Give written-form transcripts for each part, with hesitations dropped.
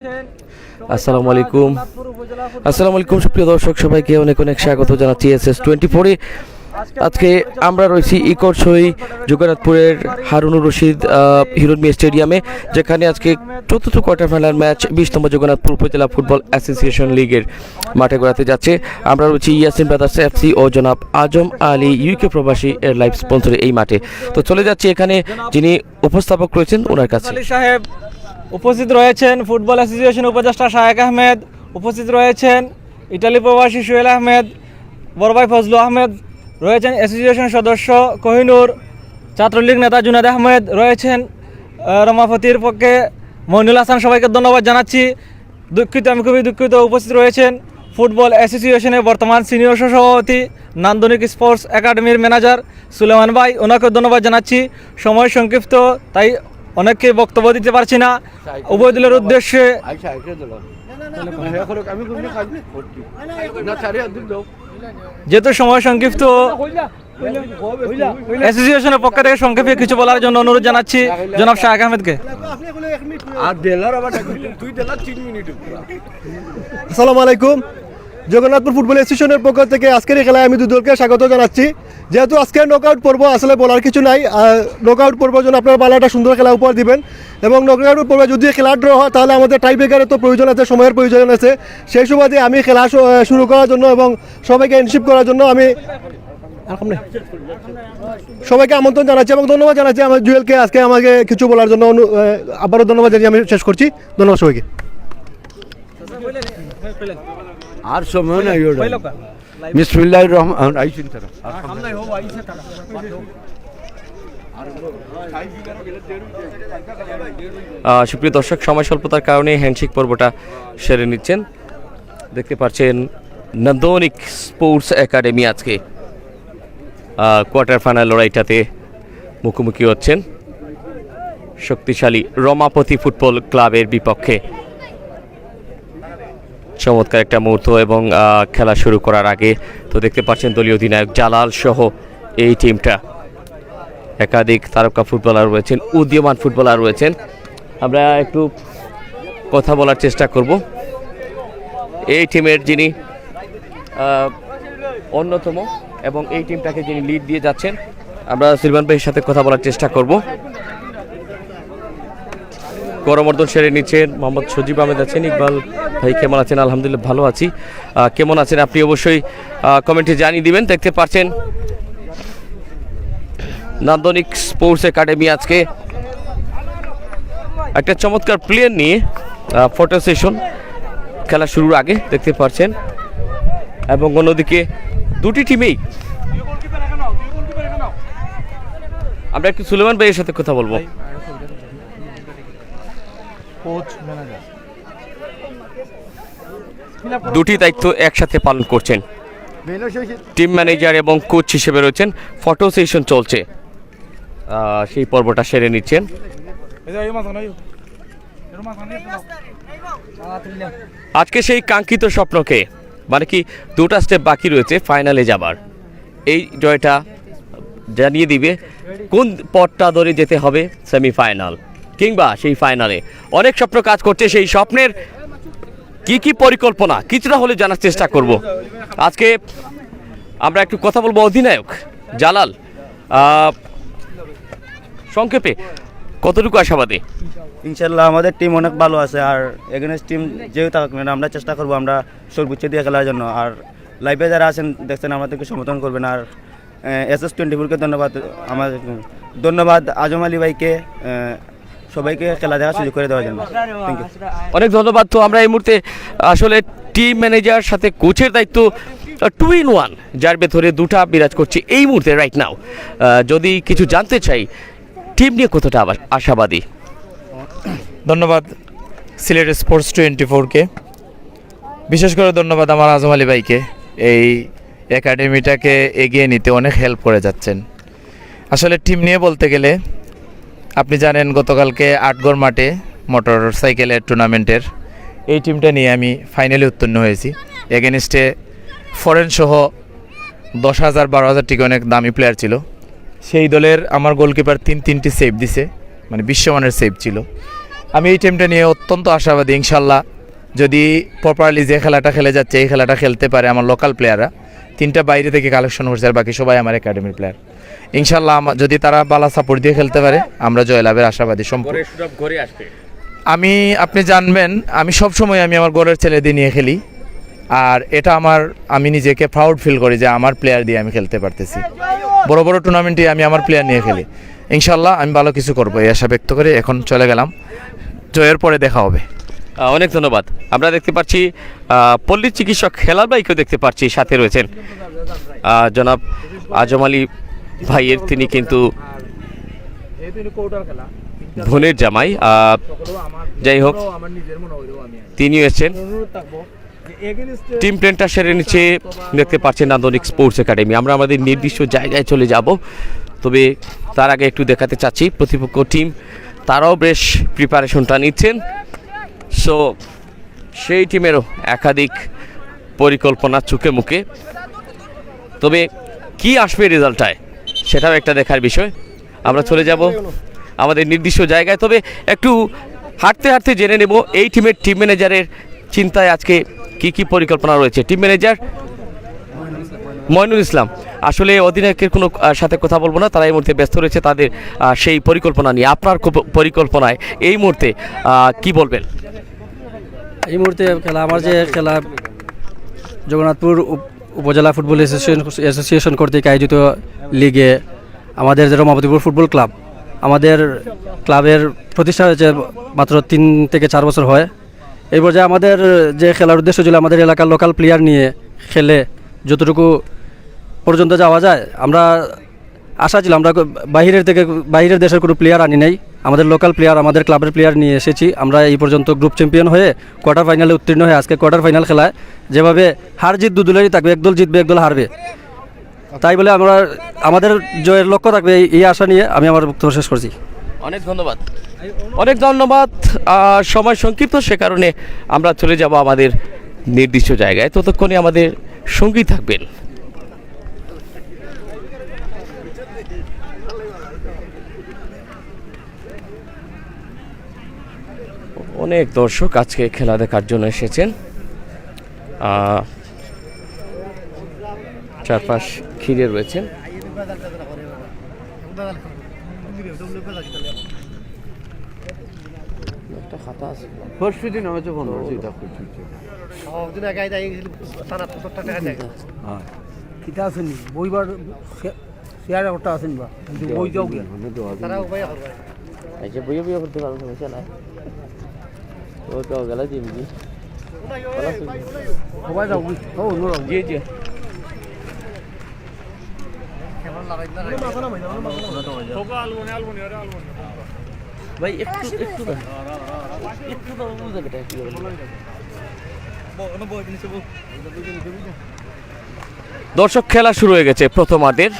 আসসালামু আলাইকুম সুপ্রিয় দর্শক সবাইকে অনেক অনেক স্বাগত জানাচ্ছি SS24-এ। আজকে আমরা রয়েছি ইকরছড়ি জগন্নাথপুরের হারুনুর রশিদ হিরণমী স্টেডিয়ামে, যেখানে আজকে চতুর্থ কোয়ার্টার ফাইনাল ম্যাচ 20তম জগন্নাথপুর উপজেলা ফুটবল অ্যাসোসিয়েশন লিগের মাঠে গড়াতে যাচ্ছে। আমরা রয়েছি ইয়াসিন ব্রাদার্স FC ও জনাব আজম আলী ইউকে প্রবাসী এর লাইভ স্পন্সরে এই মাঠে। তো চলে যাচ্ছি এখানে যিনি উপস্থাপক রয়েছেন ওনার কাছে। সাহেব উপস্থিত রয়েছেন, ফুটবল অ্যাসোসিয়েশন উপদেষ্টা শায়েক আহমেদ উপস্থিত রয়েছেন, ইটালি প্রবাসী সোহেল আহমেদ, বড় ভাই ফজলু আহমেদ রয়েছেন, অ্যাসোসিয়েশন সদস্য কোহিনুর, ছাত্রলীগ নেতা জুনাদ আহমেদ রয়েছেন, রমাপতির পক্ষে মইনুল হাসান। সবাইকে ধন্যবাদ জানাচ্ছি। আমি খুবই দুঃখিত উপস্থিত রয়েছেন ফুটবল অ্যাসোসিয়েশনের বর্তমান সিনিয়র সভাপতি নান্দনিক স্পোর্টস একাডেমির ম্যানেজার সুলেমান ভাই, ওনাকে ধন্যবাদ জানাচ্ছি। সময় সংক্ষিপ্ত, তাই অনেককে বক্তব্য দিতে পারছি না। উভয় দলের উদ্দেশ্যে যেহেতু সময় সংক্ষিপ্ত, অ্যাসোসিয়েশনের পক্ষ থেকে সংক্ষেপে কিছু বলার জন্য অনুরোধ জানাচ্ছি জনাব শায়েক আহমেদকে। আসসালামু আলাইকুম। জগন্নাথপুর ফুটবল অ্যাসোসিয়েশনের পক্ষ থেকে আজকের এই খেলায় আমি দুই দলকে স্বাগত জানাচ্ছি। যেহেতু আজকের নকআউট পর্ব, আসলে বলার কিছু নাই। নকআউট পর্বের জন্য আপনারা ভালো একটা সুন্দর খেলা উপহার দিবেন, এবং নকআউট পর্বে যদি খেলা ড্র হয় তাহলে আমাদের টাই ব্রেকারের তো প্রয়োজন আছে, সময়ের প্রয়োজন আছে। সেই সুবাদে আমি খেলা শুরু করার জন্য এবং সবাইকে এনশিপ করার জন্য আমি সবাইকে আমন্ত্রণ জানাচ্ছি এবং ধন্যবাদ জানাচ্ছি আমার জুয়েলকে আজকে আমাকে কিছু বলার জন্য। আবারও ধন্যবাদ জানিয়ে আমি শেষ করছি। ধন্যবাদ সবাইকে। আর সময় নাই বিসমিল্লাহির রহমানির রহিম। সুপ্রিয় দর্শক, সময় স্বল্পতার কারণে হ্যান্ডশেক পর্বটা সেরে নিচ্ছেন। দেখতে পাচ্ছেন নান্দনিক স্পোর্টস একাডেমি আজকে কোয়ার্টার ফাইনাল লড়াইটাতে মুখোমুখি হচ্ছেন শক্তিশালী রমাপতি ফুটবল ক্লাবের বিপক্ষে। চমৎকার একটা মুহূর্ত, এবং খেলা শুরু করার আগে তো দেখতে পাচ্ছেন দলীয় অধিনায়ক জালাল সহ এই টিমটা, একাধিক তারকা ফুটবলার রয়েছেন, উদীয়মান ফুটবলার রয়েছেন। আমরা একটু কথা বলার চেষ্টা করব এই টিমের যিনি অন্যতম এবং এই টিমটাকে যিনি লিড দিয়ে যাচ্ছেন। আমরা সিলভান ভাইয়ের সাথে কথা বলার চেষ্টা করব। করমর্দন সেরে নিচ্ছেন মোহাম্মদ সজীব আহমেদ আছেন। ইকবাল ভাই কেমন আছেন? আলহামদুলিল্লাহ ভালো আছি। কেমন আছেন আপনি অবশ্যই কমেন্টে জানিয়ে দিবেন। দেখতে পাচ্ছেন নান্দনিক স্পোর্টস একাডেমি আজকে একটা চমৎকার প্লেয়ার নিয়ে ফটো সেশন খেলা শুরুর আগে দেখতে পাচ্ছেন, এবং অন্যদিকে দুটি টিমেই আমরা একটু সুলেমান ভাইয়ের সাথে কথা বলবো। দুটি দায়িত্ব একসাথে পালন করছেন, টিম ম্যানেজার এবং কোচ হিসেবে রয়েছেন। ফটো সেশন চলছে, সেই পর্বটা সেরে নিচ্ছেন। আজকে সেই কাঙ্ক্ষিত স্বপ্নকে, মানে কি দুটা স্টেপ বাকি রয়েছে ফাইনালে যাবার, এই জয়টা জানিয়ে দিবে কোন পথটা ধরে যেতে হবে সেমিফাইনাল কিংবা সেই ফাইনালে। অনেক স্বপ্ন কাজ করছে, সেই স্বপ্নের কি কি পরিকল্পনা কিছুটা হলে জানার চেষ্টা করব। আজকে আমরা একটু কথা বলবো অধিনায়ক জালাল, সংক্ষেপে কতটুকু আশাবাদী? ইনশাল্লাহ আমাদের টিম অনেক ভালো আছে, আর এগেনস্ট টিম যেহেতু থাকুক না আমরা চেষ্টা করবো আমরা সর্বোচ্চ দিয়ে খেলার জন্য। আর লাইভে যারা আছেন দেখছেন আমাদেরকে সমর্থন করবেন। আর SS24-কে ধন্যবাদ, ধন্যবাদ আজম আলী ভাইকে, সবাইকে খেলা দেখার সুযোগ করে দেওয়ার জন্য থ্যাংক ইউ। অনেক ধন্যবাদ। তো আমরা এই মুহূর্তে আসলে টিম ম্যানেজার সাথে কোচের দায়িত্ব 2 in 1 যার ভেতরে দুটা বিরাজ করছে এই মুহূর্তে রাইট নাও। যদি কিছু জানতে চাই টিম নিয়ে কতটা আশাবাদী? ধন্যবাদ সিলেট স্পোর্টস 24-কে, বিশেষ করে ধন্যবাদ আমার আজম আলী ভাইকে। এই একাডেমিটাকে এগিয়ে নিতে অনেক হেল্প করে যাচ্ছেন। আসলে টিম নিয়ে বলতে গেলে আপনি জানেন গতকালকে আটগড় মাঠে মোটর সাইকেলের টুর্নামেন্টের এই টিমটা নিয়ে আমি ফাইনালে উত্তীর্ণ হয়েছি। এগেনস্টে ফরেন সহ 10,000 12,000 টিকে অনেক দামি প্লেয়ার ছিল। সেই দলের আমার গোলকিপার তিনটি সেভ দিছে, মানে বিশ্বমানের সেভ ছিল। আমি এই টিমটা নিয়ে অত্যন্ত আশাবাদী ইনশাল্লাহ। যদি প্রপারলি যে খেলাটা খেলে যাচ্ছে এই খেলাটা খেলতে পারে আমার লোকাল প্লেয়াররা, 3টা বাইরে থেকে কালেকশন করছে আর বাকি সবাই আমার একাডেমির প্লেয়ার, ইনশাল্লাহ যদি তারা বালা সাপোর্ট দিয়ে খেলতে পারে আমরা জয়লাভের আশাবাদী সম্পূর্ণ। আমি আপনি জানবেন আমি সবসময় আমি আমার গোলের ছেলেদের নিয়ে খেলি, আর এটা আমি নিজেকে প্রাউড ফিল করি যে আমার প্লেয়ার দিয়ে আমি খেলতে পারতেছি। বড় বড় টুর্নামেন্টে আমি আমার প্লেয়ার নিয়ে খেলি, ইনশাল্লাহ আমি ভালো কিছু করবো এই আশা ব্যক্ত করে এখন চলে গেলাম, জয়ের পরে দেখা হবে। অনেক ধন্যবাদ। আমরা দেখতে পাচ্ছি পল্লী চিকিৎসক হেলাল ভাইকেও দেখতে পাচ্ছি, সাথে রয়েছেন জনাব আজম আলী ভাইয়ের, তিনি কিন্তু বোনের জামাই, যাই হোক তিনিও এসেছেন। টিম প্লেনটা সেরে নিচে দেখতে পাচ্ছেন নান্দনিক স্পোর্টস একাডেমি। আমরা আমাদের নির্দিষ্ট জায়গায় চলে যাব, তবে তার আগে একটু দেখাতে চাচ্ছি প্রতিপক্ষ টিম তারাও বেশ প্রিপারেশনটা নিচ্ছেন। সো সেই টিমেরও একাধিক পরিকল্পনা চোখে মুখে, তবে কি আসবে রেজাল্টটায় সেটাও একটা দেখার বিষয়। আমরা চলে যাব আমাদের নির্দিষ্ট জায়গায়, তবে একটু হাঁটতে হাঁটতে জেনে নেব এই টিমের টিম ম্যানেজারের চিন্তায় আজকে কি পরিকল্পনা রয়েছে। টিম ম্যানেজার মইনুল ইসলাম, আসলে অধিনায়কের কোনো সাথে কথা বলবো না, তারা এই মুহূর্তে ব্যস্ত রয়েছে তাদের সেই পরিকল্পনা নিয়ে। আপনার পরিকল্পনায় এই মুহূর্তে কি বলবেন? এই মুহূর্তে আমার যে খেলা জগন্নাথপুর উপজেলা ফুটবল অ্যাসোসিয়েশন কর্তৃক আয়োজিত লিগে আমাদের যে রমাপতিপুর ফুটবল ক্লাব, আমাদের ক্লাবের প্রতিষ্ঠা হয়েছে মাত্র 3 থেকে 4 বছর হয়। এই পর্যায়ে আমাদের যে খেলার উদ্দেশ্য ছিল আমাদের এলাকার লোকাল প্লেয়ার নিয়ে খেলে যতটুকু পর্যন্ত যাওয়া যায়, আমরা আশা ছিল আমরা বাইরের দেশের কোনো প্লেয়ার আনি নাই, আমাদের লোকাল প্লেয়ার আমাদের ক্লাবের প্লেয়ার নিয়ে এসেছি। আমরা এই পর্যন্ত গ্রুপ চ্যাম্পিয়ন হয়ে কোয়ার্টার ফাইনালে উত্তীর্ণ হয়ে আজকে কোয়ার্টার ফাইনাল খেলায় যেভাবে হার জিত দুদলেরই থাকবে, একদল জিতবে একদল হারবে, তাই বলে আমরা আমাদের জয়ের লক্ষ্য থাকবে এই আশা নিয়ে আমি আমার বক্তব্য শেষ করছি। অনেক ধন্যবাদ, অনেক ধন্যবাদ। সময় সংক্ষিপ্ত, সে কারণে আমরা চলে যাব আমাদের নির্দিষ্ট জায়গায়, ততক্ষণে আমাদের সঙ্গী থাকবেন। অনেক দর্শক আজকে খেলা দেখার জন্য এসেছেন, চারপাশ ঘিরে রয়েছেন। বইবার শেয়ার একটা আছেন বা বই যাও গিয়া আচ্ছা বইয়ে বইয়ে করতে পারবো, সমস্যা নাই। ও তো গেল জিমজি সবাই যাও ও নো জি জি। ভাই একটু একটু একটু তো বুঝে গেটা কি করে। দর্শক খেলা শুরু হয়ে গেছে প্রথমার্ধের।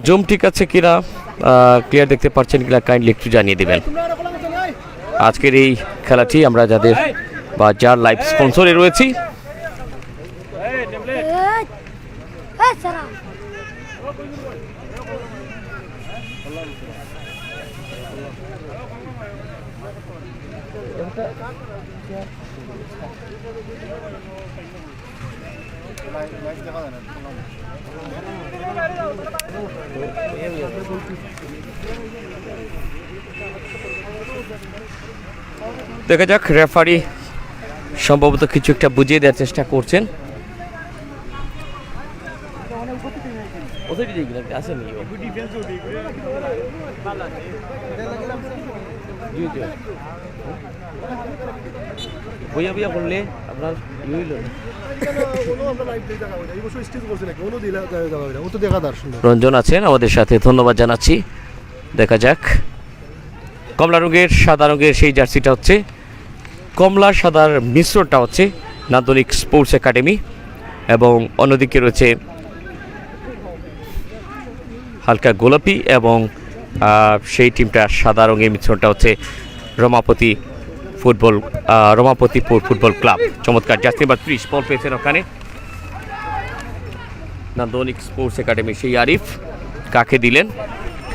জুম ঠিক আছে কিনা, ক্লিয়ার দেখতে পাচ্ছেন কিনা কাইন্ডলি একটু জানিয়ে দেবেন। আজকের এই খেলাটি আমরা যার লাইভ স্পন্সরে রয়েছি দেখা যাক, রেফারি সম্ভবত কিছু একটা বুঝিয়ে দেওয়ার চেষ্টা করছেন। বইয়া বইয়া করলে আপনার রঞ্জন আছেন আমাদের সাথে, ধন্যবাদ জানাচ্ছি। দেখা যাক, কমলা রঙের সাদা রঙের সেই জার্সিটা হচ্ছে, কমলা সাদার মিশ্রণটা হচ্ছে নান্দনিক স্পোর্টস একাডেমি, এবং অন্যদিকে রয়েছে হালকা গোলাপি এবং সেই টিমটা সাদা রঙের মিশ্রণটা হচ্ছে রমাপতিপুর ফুটবল ক্লাব। চমৎকার জার্সি নাম্বার 30 বল পেয়েছেন ওখানে নান্দনিক স্পোর্টস একাডেমি, সেই আরিফ কাকে দিলেন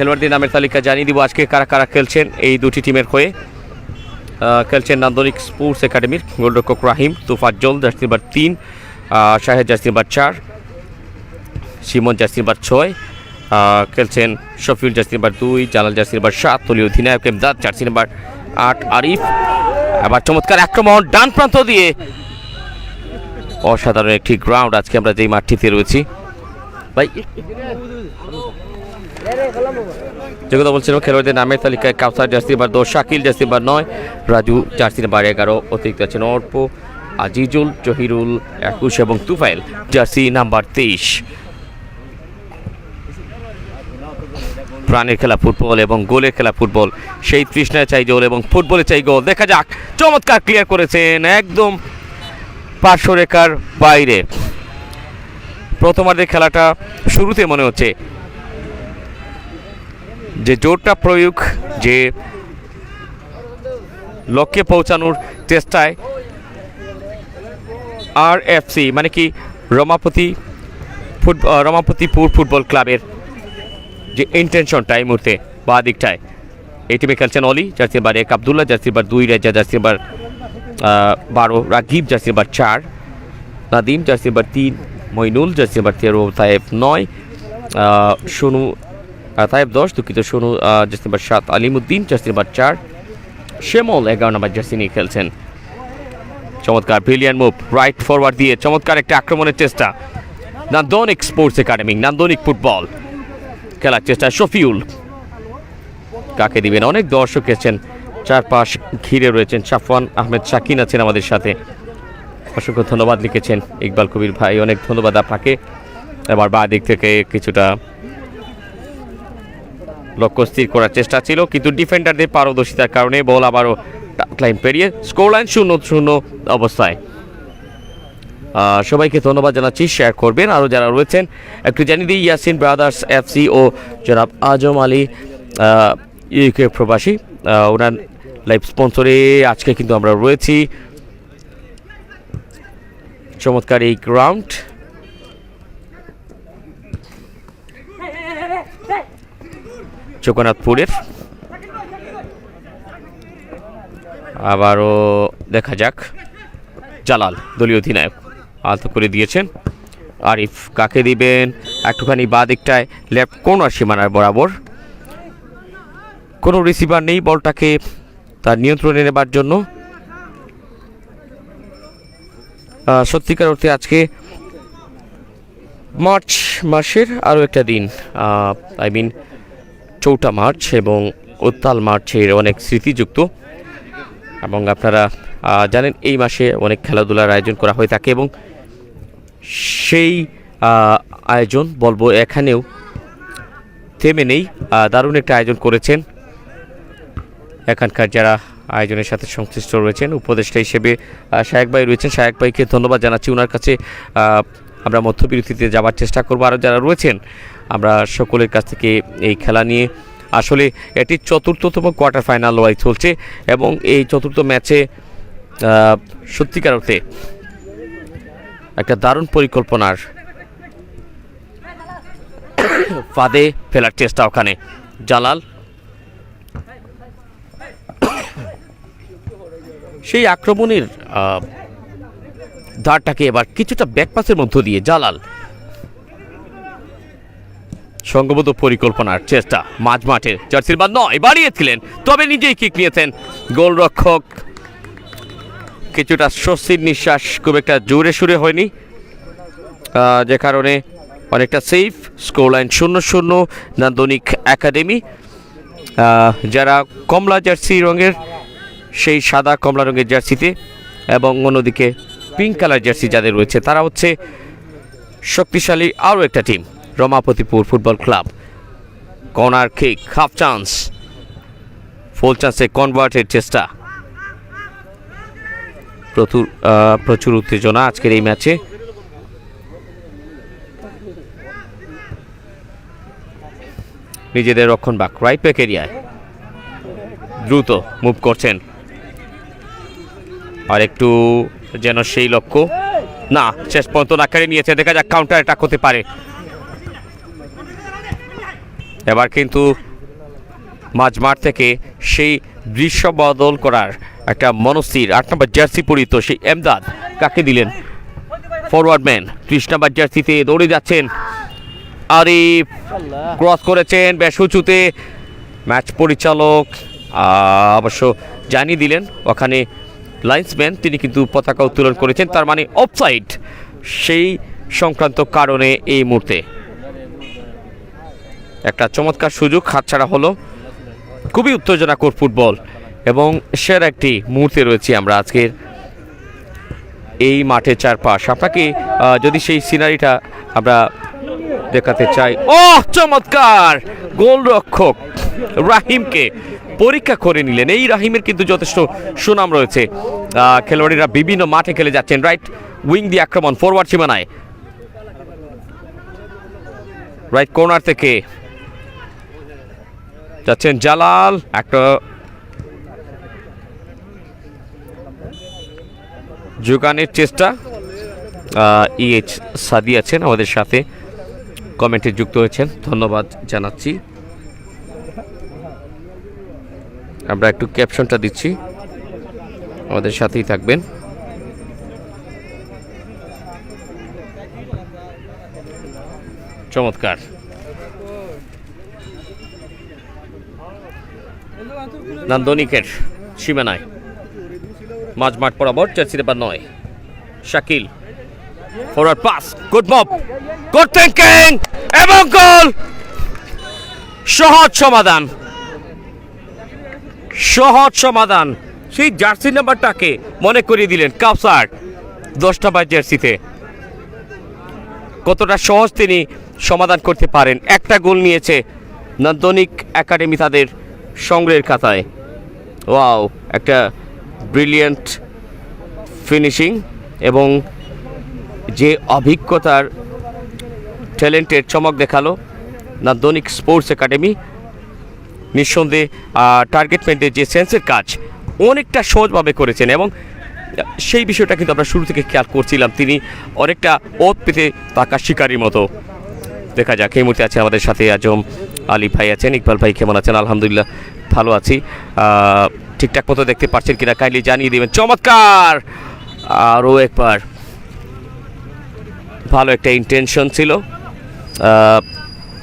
খেলোয়াড়দের নামের তালিকা জানিয়ে দিব আজকে কারা কারা খেলছেন এই দুটি টিমের হয়ে। খেলছেন নান্দনিক স্পোর্টস একাডেমির গোলরক্ষক Rahim Tofazzal, jersey number 3, Shahed jersey number 4, Simon jersey number 6, খেলছেন Shafiul jersey number 2, Jalal jersey number 7, দলীয় অধিনায়ক এমদাদ জার্সি নাম্বার 8, আরিফ। আবার চমৎকার আক্রমণ ডান প্রান্ত দিয়ে, অসাধারণ একটি গ্রাউন্ড আজকে আমরা যেই মাঠটিতে রয়েছি। ভাই যে কথা বলছিলাম খেলোয়াড়দের নামের তালিকায় Kawsar jersey number 10, Shakil jersey number 9, Raju jersey number 11, অতিরিক্ত আছেন অর্প, আজিজুল, জহিরুল 21 এবং তুফাইল জার্সি নাম্বার 23। প্রাণের খেলা ফুটবল এবং গোলের খেলা ফুটবল, সেই তৃষ্ণায় চাই গোল এবং ফুটবলে চাই গোল। দেখা যাক, চমৎকার ক্লিয়ার করেছেন একদম পার্শ্বরেখার বাইরে। প্রথমার্ধের খেলাটা শুরুতে মনে হচ্ছে যে জোরটা প্রয়োগ, যে লক্ষ্যে পৌঁছানোর চেষ্টায় RFC মানে কি রমাপতিপুর ফুটবল ক্লাবের যে ইন্টেনশনটা এই মুহূর্তে বা দিকটায়, এই টিমে খেলছেন Oli jersey number 1, Abdullah jersey number 2, Reza jersey number 12, Ragib jersey number 4, Nadim jersey number 3, Moinul jersey number 13, Tayeb 9, Sonu Tayeb 10, দুঃখিত, Sonu jersey number 7, Alimuddin jersey number 4, Shemol 11 number jersey নিয়ে খেলছেন। চমৎকার ব্রিলিয়ান্ট মুভ রাইট ফরওয়ার্ড দিয়ে চমৎকার একটা আক্রমণের চেষ্টা। নান্দনিক স্পোর্টস একাডেমি, নান্দনিক ফুটবল খেলার চেষ্টা। শফিউল কাকে দিবেন, অনেক দর্শক এসেছেন, চারপাশ ঘিরে রয়েছেন। সাফওয়ান আহমেদ শাকিন আছেন আমাদের সাথে, অসংখ্য ধন্যবাদ লিখেছেন ইকবাল কবির ভাই, অনেক ধন্যবাদ আপনাকে। এবার বা দিক থেকে কিছুটা লক্ষ্য স্থির করার চেষ্টা ছিল, কিন্তু ডিফেন্ডারদের পারদর্শিতার কারণে বল আবারও লাইন পেরিয়ে স্কোর লাইন 0-0 অবস্থায়। সবাইকে ধন্যবাদ জানাচ্ছি, শেয়ার করবেন। আরও যারা রয়েছেন একটু জানিয়ে দিই, ইয়াসিন ব্রাদার্স FC ও জনাব আজম আলী UK প্রবাসী, ওনার লাইভ স্পন্সরে আজকে কিন্তু আমরা রয়েছি। চমৎকার এই গ্রাউন্ড, জগন্নাথপুরের। আবারও দেখা যাক, জালাল দলীয় অধিনায়ক আলতো করে দিয়েছেন। আরিফ কাকে দিবেন, একটুখানি বাঁ দিকটায় লেফট কর্নার সীমানার বরাবর, কোনো রিসিভার নেই বলটাকে তার নিয়ন্ত্রণে নেবার জন্য। সত্যিকার অর্থে আজকে মার্চ মাসের আরও একটা দিন, চৌঠা মার্চ এবং উত্তাল মার্চের অনেক স্মৃতিযুক্ত। এবং আপনারা জানেন এই মাসে অনেক খেলাধুলার আয়োজন করা হয়ে থাকে, এবং সেই আয়োজন বলবো এখানেও থেমে নেই, দারুণ একটা আয়োজন করেছেন এখানকার যারা আয়োজনের সাথে সংশ্লিষ্ট রয়েছেন। উপদেষ্টা হিসেবে শায়েক ভাই রয়েছেন, শায়েক ভাইকে ধন্যবাদ জানাচ্ছি। ওনার কাছে আমরা মধ্যবিরতিতে যাওয়ার চেষ্টা করবো। আরও যারা রয়েছেন আমরা সকলের কাছ থেকে এই খেলা নিয়ে, আসলে এটি 4র্থতম কোয়ার্টার ফাইনাল লড়াই চলছে, এবং এই 4র্থ ম্যাচে সত্যিকার অর্থে একটা দারুণ পরিকল্পনার ফাঁদে ফেলার চেষ্টা ওখানে জালাল। সেই আক্রমণের ধারটাকে এবার কিছুটা ব্যাকপাসের মধ্য দিয়ে জালাল সংঘবদ্ধ পরিকল্পনার চেষ্টা। মাঝ মাঠে জার্সির বা 9 বাড়িয়েছিলেন, তবে নিজেই কিক নিয়েছেন গোলরক্ষক। কিছুটা স্বস্তির নিঃশ্বাস, খুব একটা জোরে সুরে হয়নি, যে কারণে অনেকটা সেফ। স্কোর লাইন 0-0 নান্দনিক একাডেমি। যারা কমলা জার্সি রঙের, সেই সাদা কমলা রঙের জার্সিতে, এবং অন্যদিকে পিঙ্ক কালার জার্সি যাদের রয়েছে, তারা হচ্ছে শক্তিশালী আরও একটা team, Ramapatipur football club. Corner kick, half chance, full চান্সে কনভার্টের চেষ্টা। প্রচুর উত্তেজনা আজকের এই ম্যাচে। নিজেদের রক্ষণভাগ রাইট ব্যাক এরিয়ায় দ্রুত মুভ করছেন, আর একটু যেন সেই লক্ষ্য না, শেষ পর্যন্ত না কেড়ে নিয়েছে। দেখা যাক কাউন্টার অ্যাটাক হতে পারে। এবার কিন্তু মাঝমাঠ থেকে সেই দৃশ্য বদল করার একটা মনস্থির 8 নম্বর জার্সি পরিহিত সেই এমদাদ কাকে দিলেন ফরওয়ার্ড ম্যান 30 নম্বর জার্সিতে দৌড়ে যাচ্ছেন আরিফ ক্রস করেছেন বেশ উঁচুতে ম্যাচ পরিচালক অবশ্য জানিয়ে দিলেন ওখানে লাইন্সম্যান তিনি কিন্তু পতাকা উত্তোলন করেছেন তার মানে অফসাইড সেই সংক্রান্ত কারণে এই মুহূর্তে একটা চমৎকার সুযোগ হাতছাড়া হলো খুবই উত্তেজনাকর ফুটবল এবং সেরা একটি মুহূর্তে রয়েছি আমরা আজকের এই মাঠের চারপাশ আপনাকে যদি সেই সিনারিটা আমরা দেখাতে চাই চমৎকার গোলরক্ষক রাহিমকে পরীক্ষা করে নিলেন এই রাহিমের কিন্তু যথেষ্ট সুনাম রয়েছে খেলোয়াড়েরা বিভিন্ন মাঠে খেলে যাচ্ছেন রাইট উইং দিয়ে আক্রমণ ফরওয়ার্ড সীমানায় রাইট কর্নার থেকে যাচ্ছেন জালাল একটা যোগানের চেষ্টা ইএইচ সাদি আছেন আমাদের সাথে কমেন্টে যুক্ত হয়েছেন ধন্যবাদ জানাচ্ছি আমরা একটু ক্যাপশনটা দিচ্ছি আমাদের সাথেই থাকবেন চমৎকার নান্দনিকের সীমানায় মাঝমাঠ বরাবর jersey number 9 Shakil forward pass good move good thinking এবং গোল সহজ সমাধান সেই জার্সি নাম্বারটাকে মনে করিয়ে দিলেন কাউসার 10 নম্বর জার্সিতে কতটা সহজ তিনি সমাধান করতে পারেন একটা গোল নিয়েছে নান্দনিক একাডেমি তাদের সংগ্রহের খাতায় ওয়াও একটা ব্রিলিয়ান্ট ফিনিশিং এবং যে অভিজ্ঞতার ট্যালেন্টের চমক দেখালো নান্দনিক স্পোর্টস একাডেমি নিঃসন্দেহে টার্গেটমেন্টের যে সেন্সের কাজ অনেকটা সহজভাবে করেছেন এবং সেই বিষয়টা কিন্তু আমরা শুরু থেকে খেয়াল করছিলাম তিনি অনেকটা ওত পেতে থাকা শিকারীর মতো দেখা যাক এই মুহূর্তে আছে আমাদের সাথে আজম আলী ভাই আছেন ইকবাল ভাই কেমন আছেন আলহামদুলিল্লাহ ভালো আছি ঠিকঠাক মতো দেখতে পাচ্ছেন কিনা কাইন্ডলি জানিয়ে দেবেন চমৎকার আরও একবার ভালো একটা ইন্টেনশন ছিল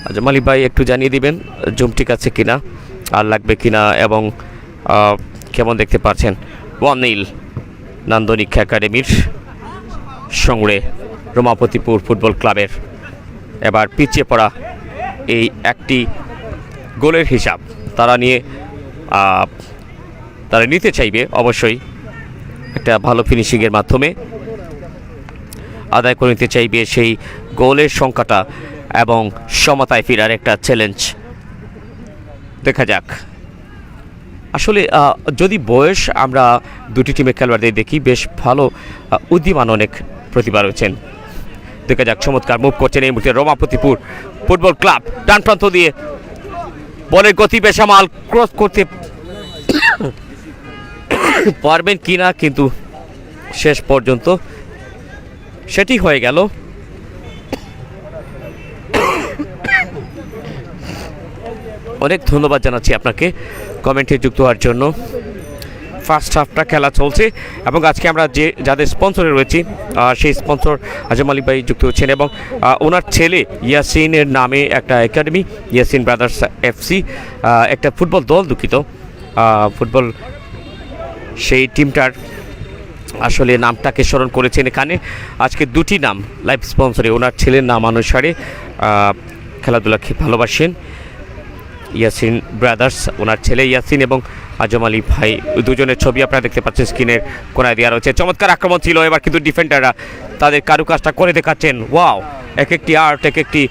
আজম আলী ভাই একটু জানিয়ে দিবেন জুম ঠিক আছে কিনা আর লাগবে কিনা এবং কেমন দেখতে পাচ্ছেন 1-0 নান্দনিক একাডেমির সংগ্রহে রমাপতিপুর ফুটবল ক্লাবের এবার পিছিয়ে পড়া এই একটি গোলের হিসাব তারা নিতে চাইবে অবশ্যই একটা ভালো ফিনিশিংয়ের মাধ্যমে আদায় করে নিতে চাইবে সেই গোলের সংখ্যাটা এবং সমতায় ফেরার একটা চ্যালেঞ্জ দেখা যাক আসলে যদি বয়স আমরা দুটি টিমের খেলোয়াড়দের দেখি বেশ ভালো উদ্দীমান অনেক প্রতিভা রয়েছেন দেখা যাক চমৎকার মুভ করছেন এই মুহূর্তে রমাপতিপুর ফুটবল ক্লাব ডান প্রান্ত দিয়ে বলের গতি বেসামাল ক্রস করতে পারবেন কিনা কিন্তু শেষ পর্যন্ত সেটি হয়ে গেল অনেক ধন্যবাদ জানাচ্ছি আপনাকে কমেন্টে যুক্ত হওয়ার জন্য ফার্স্ট হাফটা খেলা চলছে এবং আজকে আমরা যাদের স্পন্সরে রয়েছি সেই স্পন্সর আজম আলী ভাই যুক্ত হচ্ছেন এবং ওনার ছেলে ইয়াসিনের নামে একটা একাডেমি ইয়াসিন ব্রাদার্স এফসি একটা ফুটবল দল দুঃখিত ফুটবল সেই টিমটার আসলে নামটাকে স্মরণ করেছেন এখানে আজকে দুটি নাম লাইভ স্পন্সরে ওনার ছেলের নাম অনুসারে খেলাধুলাকে ভালোবাসেন ইয়াসিন ব্রাদার্স ওনার ছেলে ইয়াসিন এবং আজম আলী ভাই দুজনের ছবি আপনারা দেখতে পাচ্ছেন স্ক্রিনের কোনায় দেওয়া রয়েছে চমৎকার আক্রমণ ছিল এবার কিন্তু ডিফেন্ডাররা তাদের কারুকাজটা করে দেখাচ্ছেন ওয়াও এক একটি আর্ট এক একটি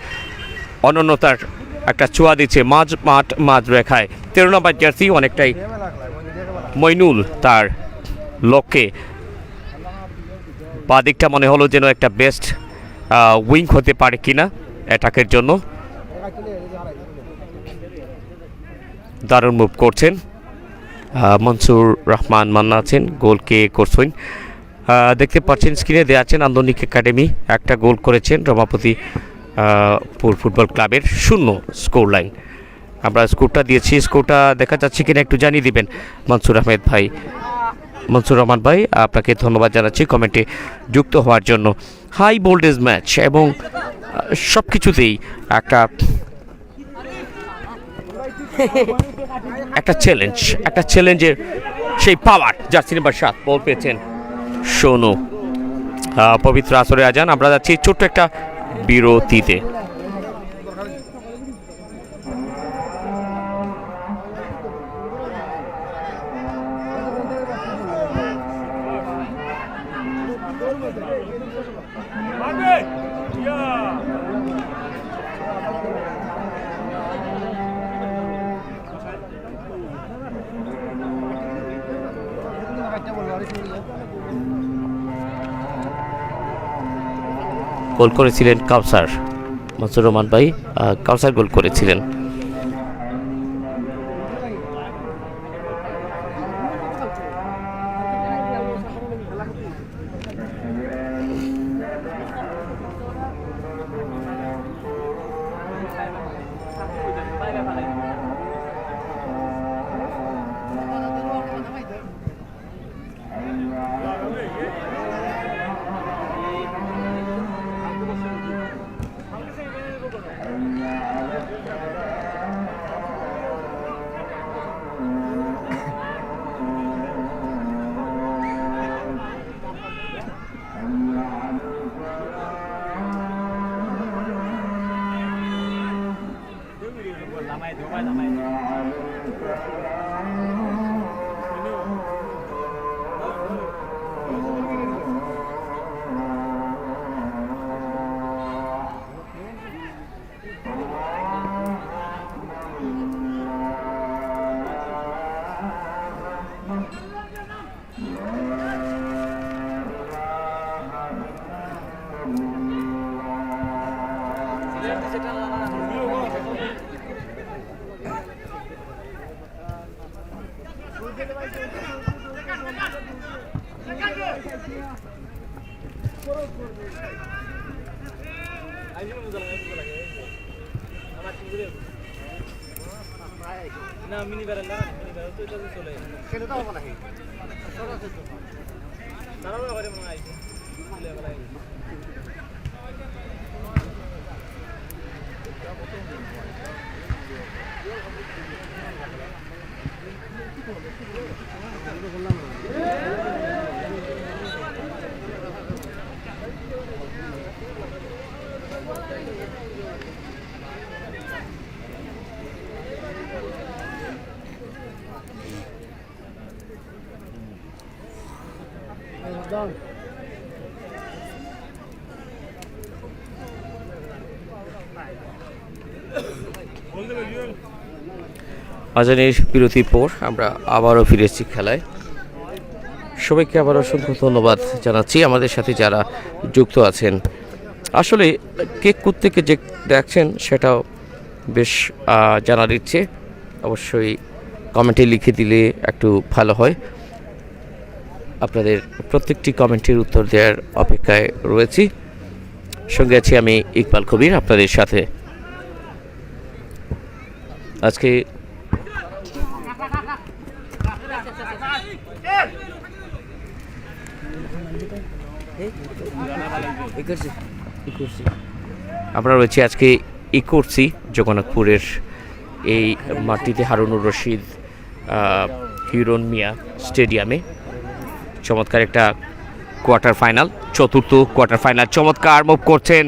অনন্যতার একটা ছোঁয়া দিচ্ছে মাঝ রেখায় 13 নম্বর জার্সি অনেকটাই মইনুল তার লক্ষ্যে বা দিকটা মনে হলো যেন একটা বেস্ট উইং হতে পারে কিনা অ্যাটাকের জন্য দারুণ মুভ করছেন মনসুর রহমান মান্না আছেন গোল কে করছেন দেখতে পাচ্ছেন স্ক্রিনে দেওয়া আছেন নান্দনিক একাডেমি একটা গোল করেছেন রমাপতি পুর ফুটবল ক্লাবের 0 স্কোর লাইন আমরা স্কোরটা দিয়েছি, স্কোরটা দেখা যাচ্ছে কিনা একটু জানিয়ে দিবেন মনসুর আহমেদ ভাই। মনসুর রহমান ভাই, আপনাকে ধন্যবাদ জানাচ্ছি কমেন্টে যুক্ত হওয়ার জন্য। হাই ভোল্টেজ ম্যাচ এবং সব কিছুতেই একটা চ্যালেঞ্জের সেই পাওয়ার। জার্সি নাম্বার 7 বল পেয়েছেন সোনু। পবিত্র আসরে আজান। আমরা যাচ্ছি ছোট্ট একটা বিরতিতে। গোল করেছিলেন কাউসার, মনসুর রহমান ভাই কাউসার গোল করেছিলেন। না মিনি ব্যারেল না, মিনি ব্যারেল তো এটা চলে খেলে দাও না কি তারাও করে মনে আইছে চলে গেল। আজানের বিরতির পর আমরা আবারও ফিরে এসেছি খেলায়। সবাইকে আবার অসংখ্য ধন্যবাদ জানাচ্ছি আমাদের সাথে যারা যুক্ত আছেন। আসলে কে কোত্থেকে যে দেখছেন সেটাও বেশ জানার ইচ্ছে, অবশ্যই কমেন্টে লিখে দিলে একটু ভালো হয়। আপনাদের প্রত্যেকটি কমেন্টের উত্তর দেওয়ার অপেক্ষায় রয়েছি। সঙ্গে আছি আমি ইকবাল কবির আপনাদের সাথে। আজকে আমরা রয়েছি আজকে করছি জগন্নাথপুরের এই মাটিতে হারুনুর রশিদ হিরন মিয়া স্টেডিয়ামে। চমৎকার একটা কোয়ার্টার ফাইনাল, চতুর্থ কোয়ার্টার ফাইনাল। চমৎকার মুভ করছেন,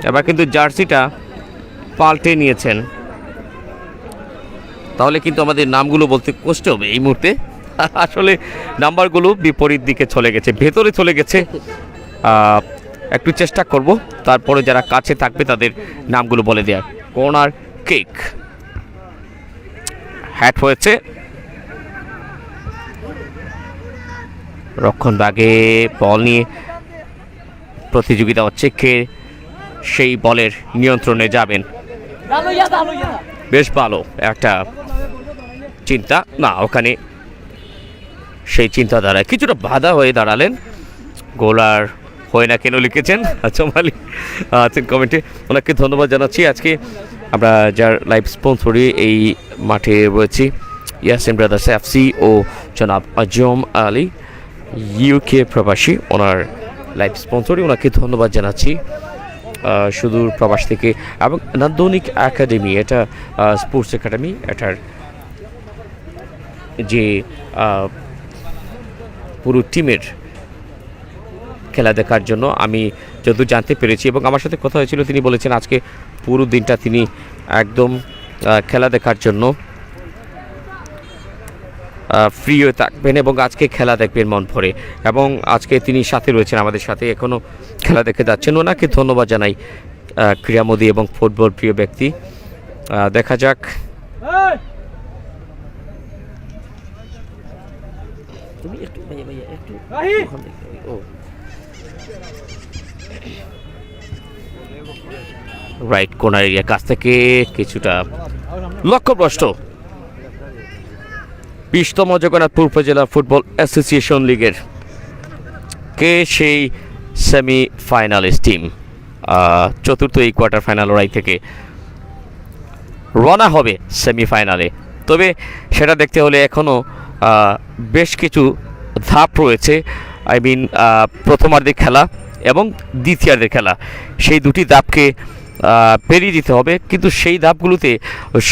এবার কিন্তু জার্সিটা পাল্টে নিয়েছেন, তাহলে কিন্তু আমাদের নামগুলো বলতে কষ্ট হবে এই মুহূর্তে। আসলে নাম্বারগুলো বিপরীত দিকে চলে গেছে, ভেতরে চলে গেছে। একটু চেষ্টা করব, তারপরে যারা কাছে থাকবে তাদের নামগুলো বলে দেওয়ার। কর্নার কিক হ্যাট হয়েছে, রক্ষণ ভাগে বল নিয়ে প্রতিযোগিতা হচ্ছে কে সেই বলের নিয়ন্ত্রণে যাবেন। বেশ ভালো একটা চিন্তা, না ওখানে সেই চিন্তাধারায় কিছুটা বাধা হয়ে দাঁড়ালেন গোলার হয় না কেন লিখেছেন জমালি আছেন কমেন্টে, ওনাকে ধন্যবাদ জানাচ্ছি। আজকে আমরা যার লাইভ স্পন্সরে এই মাঠে রয়েছি ইয়াসিন ব্রাদার্স এফসি ও জনাব আজম আলী ইউকে প্রবাসী, ওনার লাইভ স্পন্সরে ওনাকে ধন্যবাদ জানাচ্ছি। সুদূর প্রবাস থেকে, এবং নান্দনিক একাডেমি, এটা স্পোর্টস একাডেমি, এটার যে পুরো টিমের খেলা দেখার জন্য আমি যত জানতে পেরেছি এবং আমার সাথে কথা হয়েছিল, তিনি বলেছেন আজকে পুরো দিনটা তিনি একদম খেলা দেখার জন্য ফ্রি হয়ে থাকবেন এবং আজকে খেলা দেখবেন মন ভরে, এবং আজকে তিনি সাথে রয়েছেন আমাদের সাথে, এখনও খেলা দেখে যাচ্ছেন। ওনাকে ধন্যবাদ জানাই, ক্রীড়ামোদী এবং ফুটবল প্রিয় ব্যক্তি। দেখা যাক রাইট কর্নার এরিয়ার কাছ থেকে কিছুটা লক্ষ্যভ্রষ্ট। 20তম জগন্নাথপুর উপজেলা ফুটবল অ্যাসোসিয়েশন লিগের কে সেই সেমিফাইনালিস্ট টিম চতুর্থ এই কোয়ার্টার ফাইনাল লড়াই থেকে রওনা হবে সেমিফাইনালে। তবে সেটা দেখতে হলে এখনও বেশ কিছু ধাপ রয়েছে, আই মিন প্রথমার্ধের খেলা এবং দ্বিতীয়ার্ধের খেলা, সেই দুটি ধাপকে পেরিয়ে দিতে হবে। কিন্তু সেই ধাপগুলোতে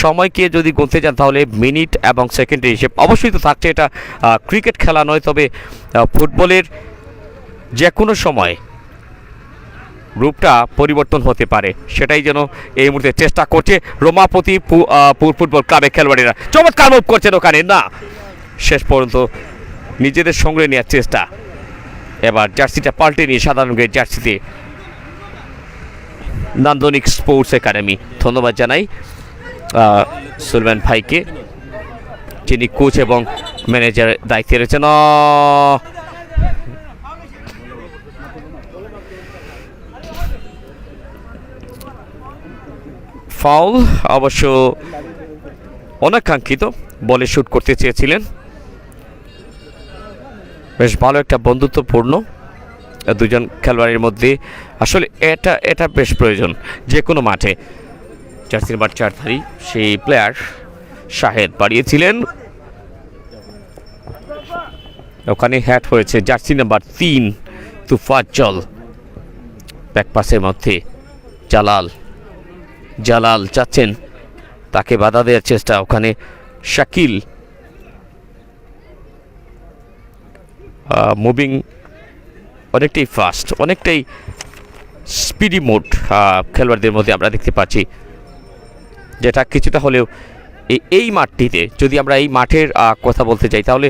সময়কে যদি গুনতে যান তাহলে মিনিট এবং সেকেন্ডের হিসেব অবশ্যই তো থাকছে। এটা ক্রিকেট খেলা নয়, তবে ফুটবলের যে কোনো সময় রূপটা পরিবর্তন হতে পারে, সেটাই যেন এই মুহূর্তে চেষ্টা করছে রমাপতি ফুটবল ক্লাবের খেলোয়াড়েরা। চমৎকার মুভ করছেন ওখানে, না শেষ পর্যন্ত নিজেদের সঙ্গে নেওয়ার চেষ্টা। এবার জার্সিটা পাল্টে নিয়ে সাধারণ গ্রেড জার্সিতে নান্দনিক স্পোর্টস একাডেমি। ধন্যবাদ জানাই সুলমান ভাইকে, যিনি কোচ এবং ম্যানেজার দায়িত্বে রয়েছেন। ফাউল অবশ্য অনাকাঙ্ক্ষিত, বলে শুট করতে চেয়েছিলেন। বেশ ভালো একটা বন্ধুত্বপূর্ণ দুজন খেলোয়াড়ের মধ্যে, আসলে এটা বেশ প্রয়োজন যে কোনো মাঠে। জার্সি নাম্বার 4ধারী সেই প্লেয়ার শাহেদ বাড়িয়েছিলেন, ওখানে হ্যাট হয়েছে জার্সি নাম্বার 3 তুফাজ্জল। ব্যাকপাসের মধ্যে জালাল চাচ্ছেন, তাকে বাধা দেওয়ার চেষ্টা, ওখানে শাকিল মুভিং অনেকটাই ফাস্ট, অনেকটাই স্পিডি মোড খেলোয়াড়দের মধ্যে আমরা দেখতে পাচ্ছি, যেটা কিছুটা হলেও এই মাঠটিতে, যদি আমরা এই মাঠের কথা বলতে চাই তাহলে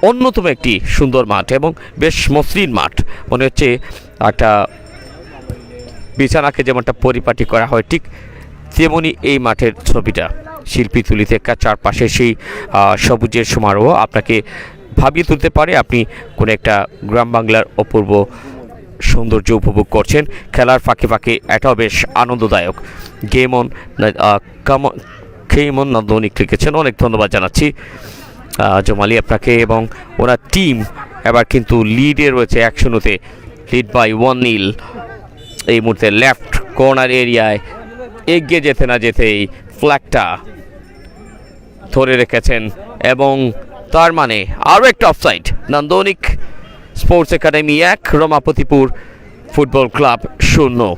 অন্যতম একটি সুন্দর মাঠ এবং বেশ মসৃণ মাঠ। মনে হচ্ছে একটা বিছানাকে যেমনটা পরিপাটি করা হয় ঠিক তেমনি এই মাঠের ছবিটা শিল্পী তুলিতে চারপাশে সেই সবুজের সমারোহ আপনাকে ভাবিয়ে তুলতে পারে আপনি কোনো একটা গ্রাম বাংলার অপূর্ব সৌন্দর্য উপভোগ করছেন। খেলার ফাঁকে ফাঁকে এটাও বেশ আনন্দদায়ক। কেমন নান্দনিক লিখেছেন, অনেক ধন্যবাদ জানাচ্ছি জমালি আপনাকে এবং ওনার টিম। এবার কিন্তু লিডে রয়েছে 1-0-তে, লিড বাই 1-0। এই মুহূর্তে লেফট কর্নার এরিয়ায় এগিয়ে যেতে না যেতেই ফ্ল্যাগটা ধরে রেখেছেন এবং তার মানে আরও একটা offside. Nandanik sports academy 1, Ramapatipur football club 0।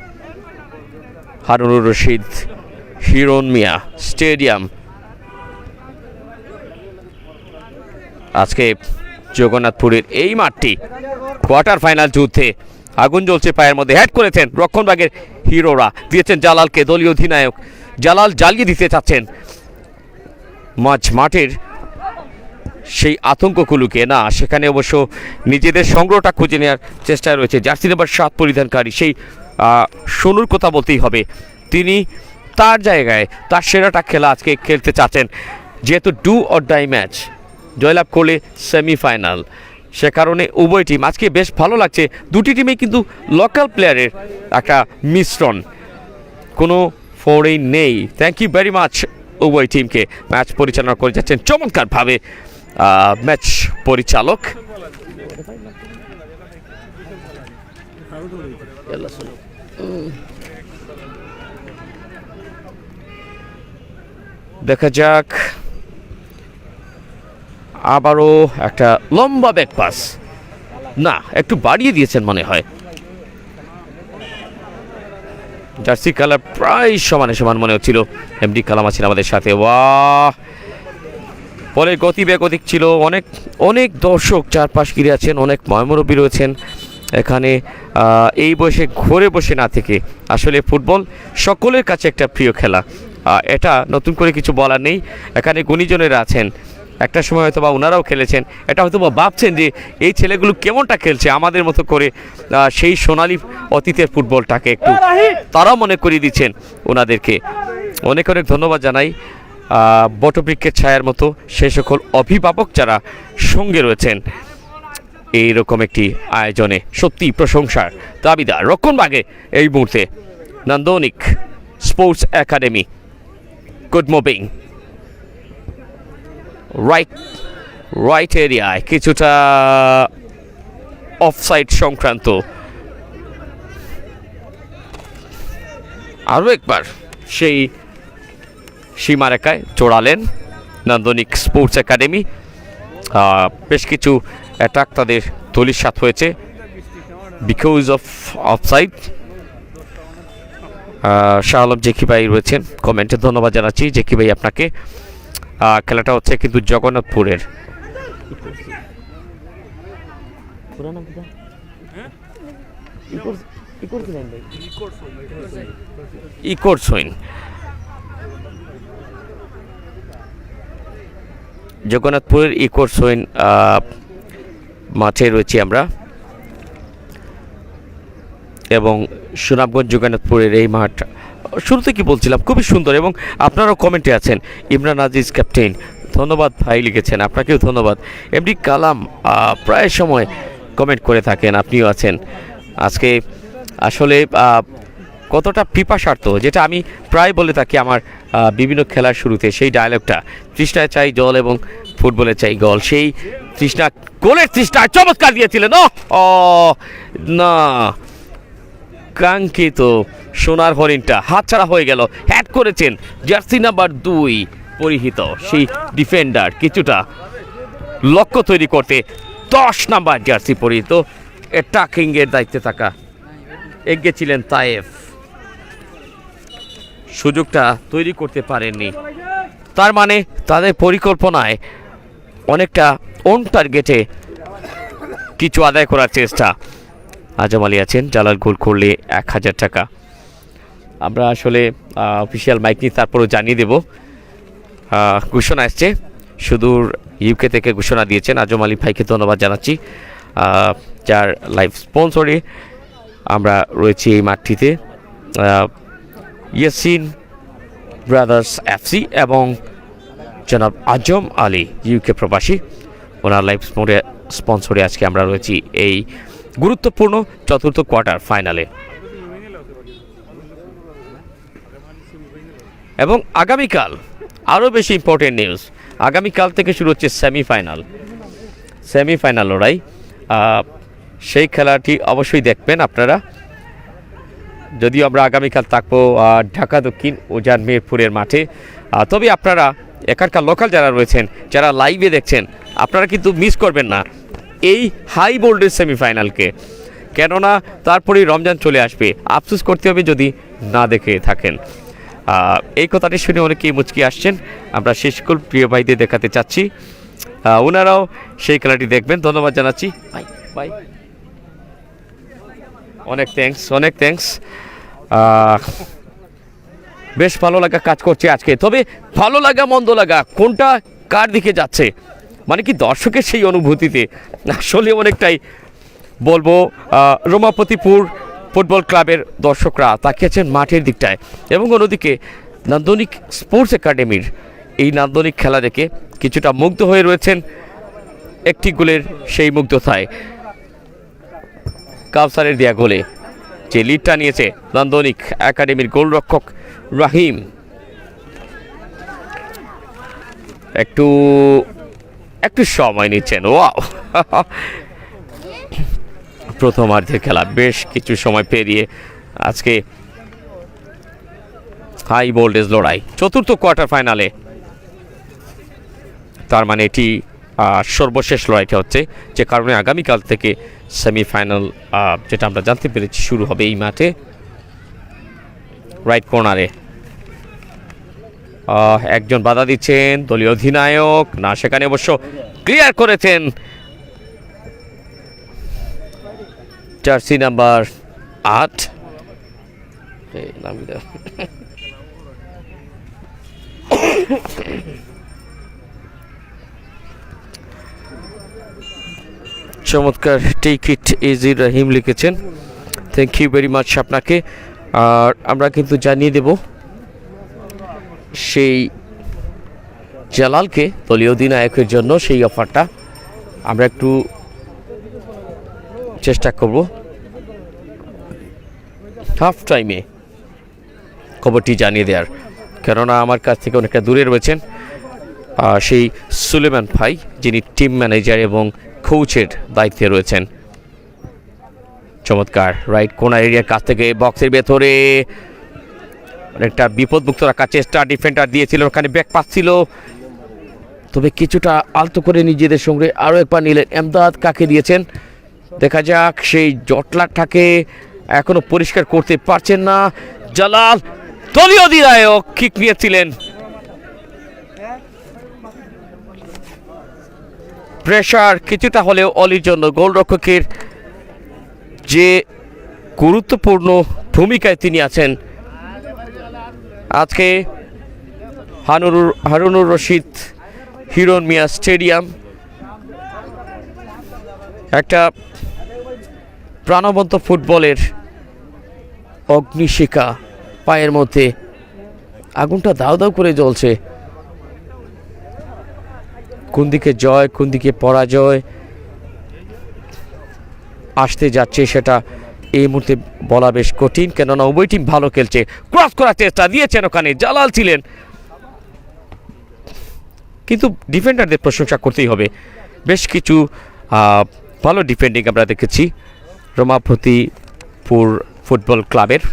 Harunur Rashid Hiron Mia stadium. আজকে জগন্নাথপুরের এই মাঠটি কোয়ার্টার ফাইনাল যুদ্ধে আগুন জ্বলছে পায়ের মধ্যে। হেড করেছেন রক্ষণভাগের হিরোরা, দিয়েছেন জালালকে, দলীয় অধিনায়ক জালাল জ্বালিয়ে দিতে চাচ্ছেন মাঠের সেই আতঙ্কগুলোকে। না, সেখানে অবশ্য নিজেদের সংগ্রহটা খুঁজে নেওয়ার চেষ্টায় রয়েছে জার্সি নাম্বার 7 পরিধানকারী সেই সোনুর কথা বলতেই হবে। তিনি তার জায়গায় তার সেরাটা খেলা আজকে খেলতে চাচ্ছেন, যেহেতু ডু অর ডাই ম্যাচ, জয়লাভ করলে সেমিফাইনাল, সে কারণে উভয় টিম আজকে বেশ ভালো লাগছে। দুটি টিমেই কিন্তু লোকাল প্লেয়ারের একটা মিশ্রণ, কোনো ফরেন নেই। থ্যাংক ইউ ভেরি মাচ উভয় টিমকে। ম্যাচ পরিচালনা করে যাচ্ছেন চমৎকারভাবে ম্যাচ পরিচালক দেখা যাক, আবারও একটা লম্বা ব্যাক পাস, না একটু বাড়িয়ে দিয়েছেন মনে হয়। জার্সি কালার প্রায় সমানে সমান মনে হচ্ছিল। এমডি কালাম আছেন আমাদের সাথে। ওয়াহ, বলের গতি বেগ অধিক ছিল। অনেক অনেক দর্শক চারপাশ ঘিরে আছেন, অনেক ময়মরব্বী রয়েছেন এখানে। এই বয়সে ঘরে বসে না থেকে আসলে ফুটবল সকলের কাছে একটা প্রিয় খেলা। এটা নতুন করে কিছু বলার নেই। এখানে গুণীজনেরা আছেন, একটা সময় হয়তো বা ওনারাও খেলেছেন। এটা হয়তো বা ভাবছেন যে এই ছেলেগুলো কেমনটা খেলছে আমাদের মতো করে, সেই সোনালি অতীতের ফুটবলটাকে একটু তারাও মনে করিয়ে দিচ্ছেন ওনাদেরকে। অনেক অনেক ধন্যবাদ জানাই বটবৃক্ষের ছায়ার মতো সে সকল অভিভাবক যারা সঙ্গে রয়েছেন এইরকম একটি আয়োজনে। সত্যি প্রশংসার দাবিদার রক্ষণভাগে এই মুহূর্তে নান্দনিক sports academy. Good moving right এরিয়ায়, কিছুটা অফসাইড সংক্রান্ত। আরও একবার সেই সীমারেখায় চড়ালেন নান্দনিক স্পোর্টস একাডেমি। বেশ কিছু অ্যাটাক তাদের ধূলিসাৎ হয়েছে because of offside. Shah Alam Jeki ভাই রয়েছেন কমেন্টে, ধন্যবাদ জানাচ্ছি জেকি ভাই আপনাকে। খেলাটা হচ্ছে কিন্তু জগন্নাথপুরের। জগন্নাথপুরের ইকোরসোইন মাঠে রয়েছি আমরা, এবং সুনামগঞ্জ জগন্নাথপুরের এই মাঠ শুরুতে কি বলছিলাম খুবই সুন্দর। এবং আপনারাও কমেন্টে আছেন, ইমরান আজিজ ক্যাপ্টেন ধন্যবাদ ভাই লিখেছেন, আপনাকেও ধন্যবাদ। এমডি কালাম প্রায় সময় কমেন্ট করে থাকেন, আপনিও আছেন। আজকে আসলে কতটা পিপাসার্থ, যেটা আমি প্রায় বলে থাকি আমার বিভিন্ন খেলার শুরুতে, সেই ডায়লগটা, তৃষ্ণায় চাই জল এবং ফুটবলে চাই গোল। সেই তৃষ্ণা, গোলের তৃষ্ণা চমৎকার দিয়েছিলেন। ও না, কাঙ্ক্ষিত সোনার হরিণটা হাতছাড়া হয়ে গেল। হ্যাট করেছেন জার্সি নাম্বার 2 পরিহিত সেই ডিফেন্ডার, কিছুটা লক্ষ্য তৈরি করতে 10 নাম্বার জার্সি পরিহিত অ্যাটাকিংয়ের দায়িত্বে থাকা এগিয়ে ছিলেন তায়েফ। সুযোগটা তৈরি করতে পারেননি, তার মানে তাদের পরিকল্পনায় অনেকটা অন টার্গেটে কিছু আদায় করার চেষ্টা। আজম আলী আছেন, জালাল গোল করলে 1000 টাকা। আমরা আসলে অফিসিয়াল মাইক নিয়ে তারপরেও জানিয়ে দেব। ঘোষণা আসছে, সুদূর ইউকে থেকে ঘোষণা দিয়েছেন। আজম আলী ভাইকে ধন্যবাদ জানাচ্ছি, যার লাইভ স্পন্সরে আমরা রয়েছি এই মাঠটিতে। ইয়াসিন ব্রাদার্স এফসি এবং জনাব আজম আলী ইউকে প্রবাসী, ওনার লাইভ স্পন্সরে আজকে আমরা রয়েছি এই গুরুত্বপূর্ণ চতুর্থ কোয়ার্টার ফাইনালে। এবং আগামীকাল আরও বেশি ইম্পর্টেন্ট নিউজ, আগামীকাল থেকে শুরু হচ্ছে সেমিফাইনাল লড়াই। সেই খেলাটি অবশ্যই দেখবেন আপনারা। যদিও আমরা আগামীকাল থাকবো ঢাকা দক্ষিণ উজান মিরপুরের মাঠে, তবে আপনারা এখানকার লোকাল যারা রয়েছেন, যারা লাইভে দেখছেন, আপনারা কিন্তু মিস করবেন না এই হাই ভোল্টেজ সেমিফাইনালকে, কেননা তারপরেই রমজান চলে আসবে। আফসোস করতে হবে যদি না দেখে থাকেন। এই কথাটি শুনে অনেকেই মুচকি আসছেন। আমরা সেই সকল প্রিয় ভাইদের দেখাতে চাচ্ছি, ওনারাও সেই খেলাটি দেখবেন। ধন্যবাদ জানাচ্ছি ভাই, বাই, অনেক থ্যাঙ্কস। বেশ ভালো লাগা কাজ করছে আজকে। তবে ভালো লাগা মন্দ লাগা কোনটা কার দিকে যাচ্ছে, মানে কি দর্শকের সেই অনুভূতিতে আসলে অনেকটাই বলবো রমাপতিপুর ফুটবল ক্লাবের দর্শকরা তাকিয়েছেন মাঠের দিকটায়, এবং অন্যদিকে নান্দনিক স্পোর্টস একাডেমির এই নান্দনিক খেলা দেখে কিছুটা মুগ্ধ হয়ে রয়েছেন একটি গোলের সেই মুগ্ধতায়। কাউসারের দেয়া গোলে যে লিডটা নিয়েছে নান্দনিক একাডেমির গোলরক্ষক রাহিম, একটু সময় নিচ্ছেন। ওয়াও, প্রথমার্ধের খেলা বেশ কিছু সময় পেরিয়ে আজকে হাই ভোল্টেজ লড়াই চতুর্থ কোয়ার্টার ফাইনালে। তার মানে এটি সর্বশেষ লড়াইটা হচ্ছে, যে কারণে আগামীকাল থেকে সেমিফাইনাল যেটা আমরা জানতে পেরেছি শুরু হবে এই মাঠে। রাইট কর্নারে একজন বাধা দিচ্ছেন দলীয় অধিনায়ক, না সেখানে অবশ্য ক্লিয়ার করেছেন জার্সি নাম্বার 8। চমৎকার টেক ইট ইজি রহিম লিখেছেন, থ্যাংক ইউ ভেরি মাচ আপনাকে। আর আমরা কিন্তু জানিয়ে দেব সেই জালালকে দলীয় অধিনায়কের জন্য সেই অফারটা আমরা একটু চেষ্টা করব হাফ টাইমে খবরটি জানিয়ে দেওয়ার, কেননা আমার কাছ থেকে অনেকটা দূরে রয়েছেন সেই সুলেমান ভাই, যিনি টিম ম্যানেজার এবং কোচের দায়িত্বে রয়েছেন। চমৎকার রাইট কর্নার এরিয়ার কাছ থেকে বক্সের ভেতরে অনেকটা বিপদমুক্ত রাখার চেষ্টা ডিফেন্ডার দিয়েছিল, ওখানে ব্যাক পাচ্ছিল, তবে কিছুটা আলতো করে নিজেদের সঙ্গে আরও একবার নিলেন। এমদাদ কাকে দিয়েছেন দেখা যাক, সেই জটলাটাকে এখনো পরিষ্কার করতে পারছেন না জালাল। দলীয় অধিনায়ক কিক নিয়েছিলেন, প্রেশার কিছুটা হলেও অলির জন্য। গোলরক্ষকের যে গুরুত্বপূর্ণ ভূমিকায় তিনি আছেন আজকে হারুনুর রশিদ হিরণ মিয়া স্টেডিয়াম একটা প্রাণবন্ত ফুটবলের অগ্নিশিখা, পায়ের মধ্যে আগুনটা দাউ দাউ করে জ্বলছে। কোন দিকে জয় কোন দিকে পরাজয় আসতে যাচ্ছে সেটা এই মুহূর্তে বলা বেশ কঠিন, কেননা উভয় টিম ভালো খেলছে। ক্রস করার চেষ্টা দিয়েছেন, ওখানে জালাল ছিলেন, কিন্তু ডিফেন্ডারদের প্রশংসা করতেই হবে। বেশ কিছু ভালো ডিফেন্ডিং আমরা দেখেছি রমাপতিপুর ফুটবল ক্লাবের,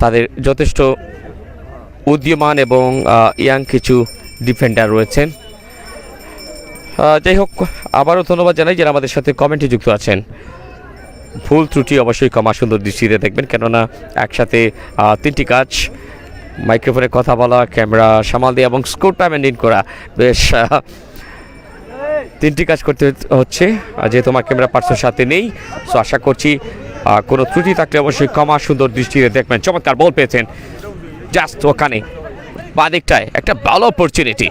তাদের যথেষ্ট উদীয়মান এবং ইয়াং কিছু ডিফেন্ডার রয়েছেন। যাই হোক, আবারও ধন্যবাদ জানাই যারা আমাদের সাথে কমেন্টে যুক্ত আছেন। ভুল ত্রুটি অবশ্যই ক্ষমা সুন্দর দৃষ্টিতে দেখবেন, কেননা একসাথে 3টি কাজ, মাইক্রোফোনে কথা বলা, ক্যামেরা সামাল দেওয়া এবং স্কোরটা মেনটেন করা, বেশ 3টি কাজ করতে হচ্ছে, যেহেতু আমার ক্যামেরা পার্সন সাথে নেই। সো আশা করছি কোনো ত্রুটি থাকলে অবশ্যই ক্ষমা সুন্দর দৃষ্টিতে দেখবেন। চমৎকার বল পেয়েছেন, জাস্ট ওখানে বাঁ দিকটায় একটা ভালো অপরচুনিটি,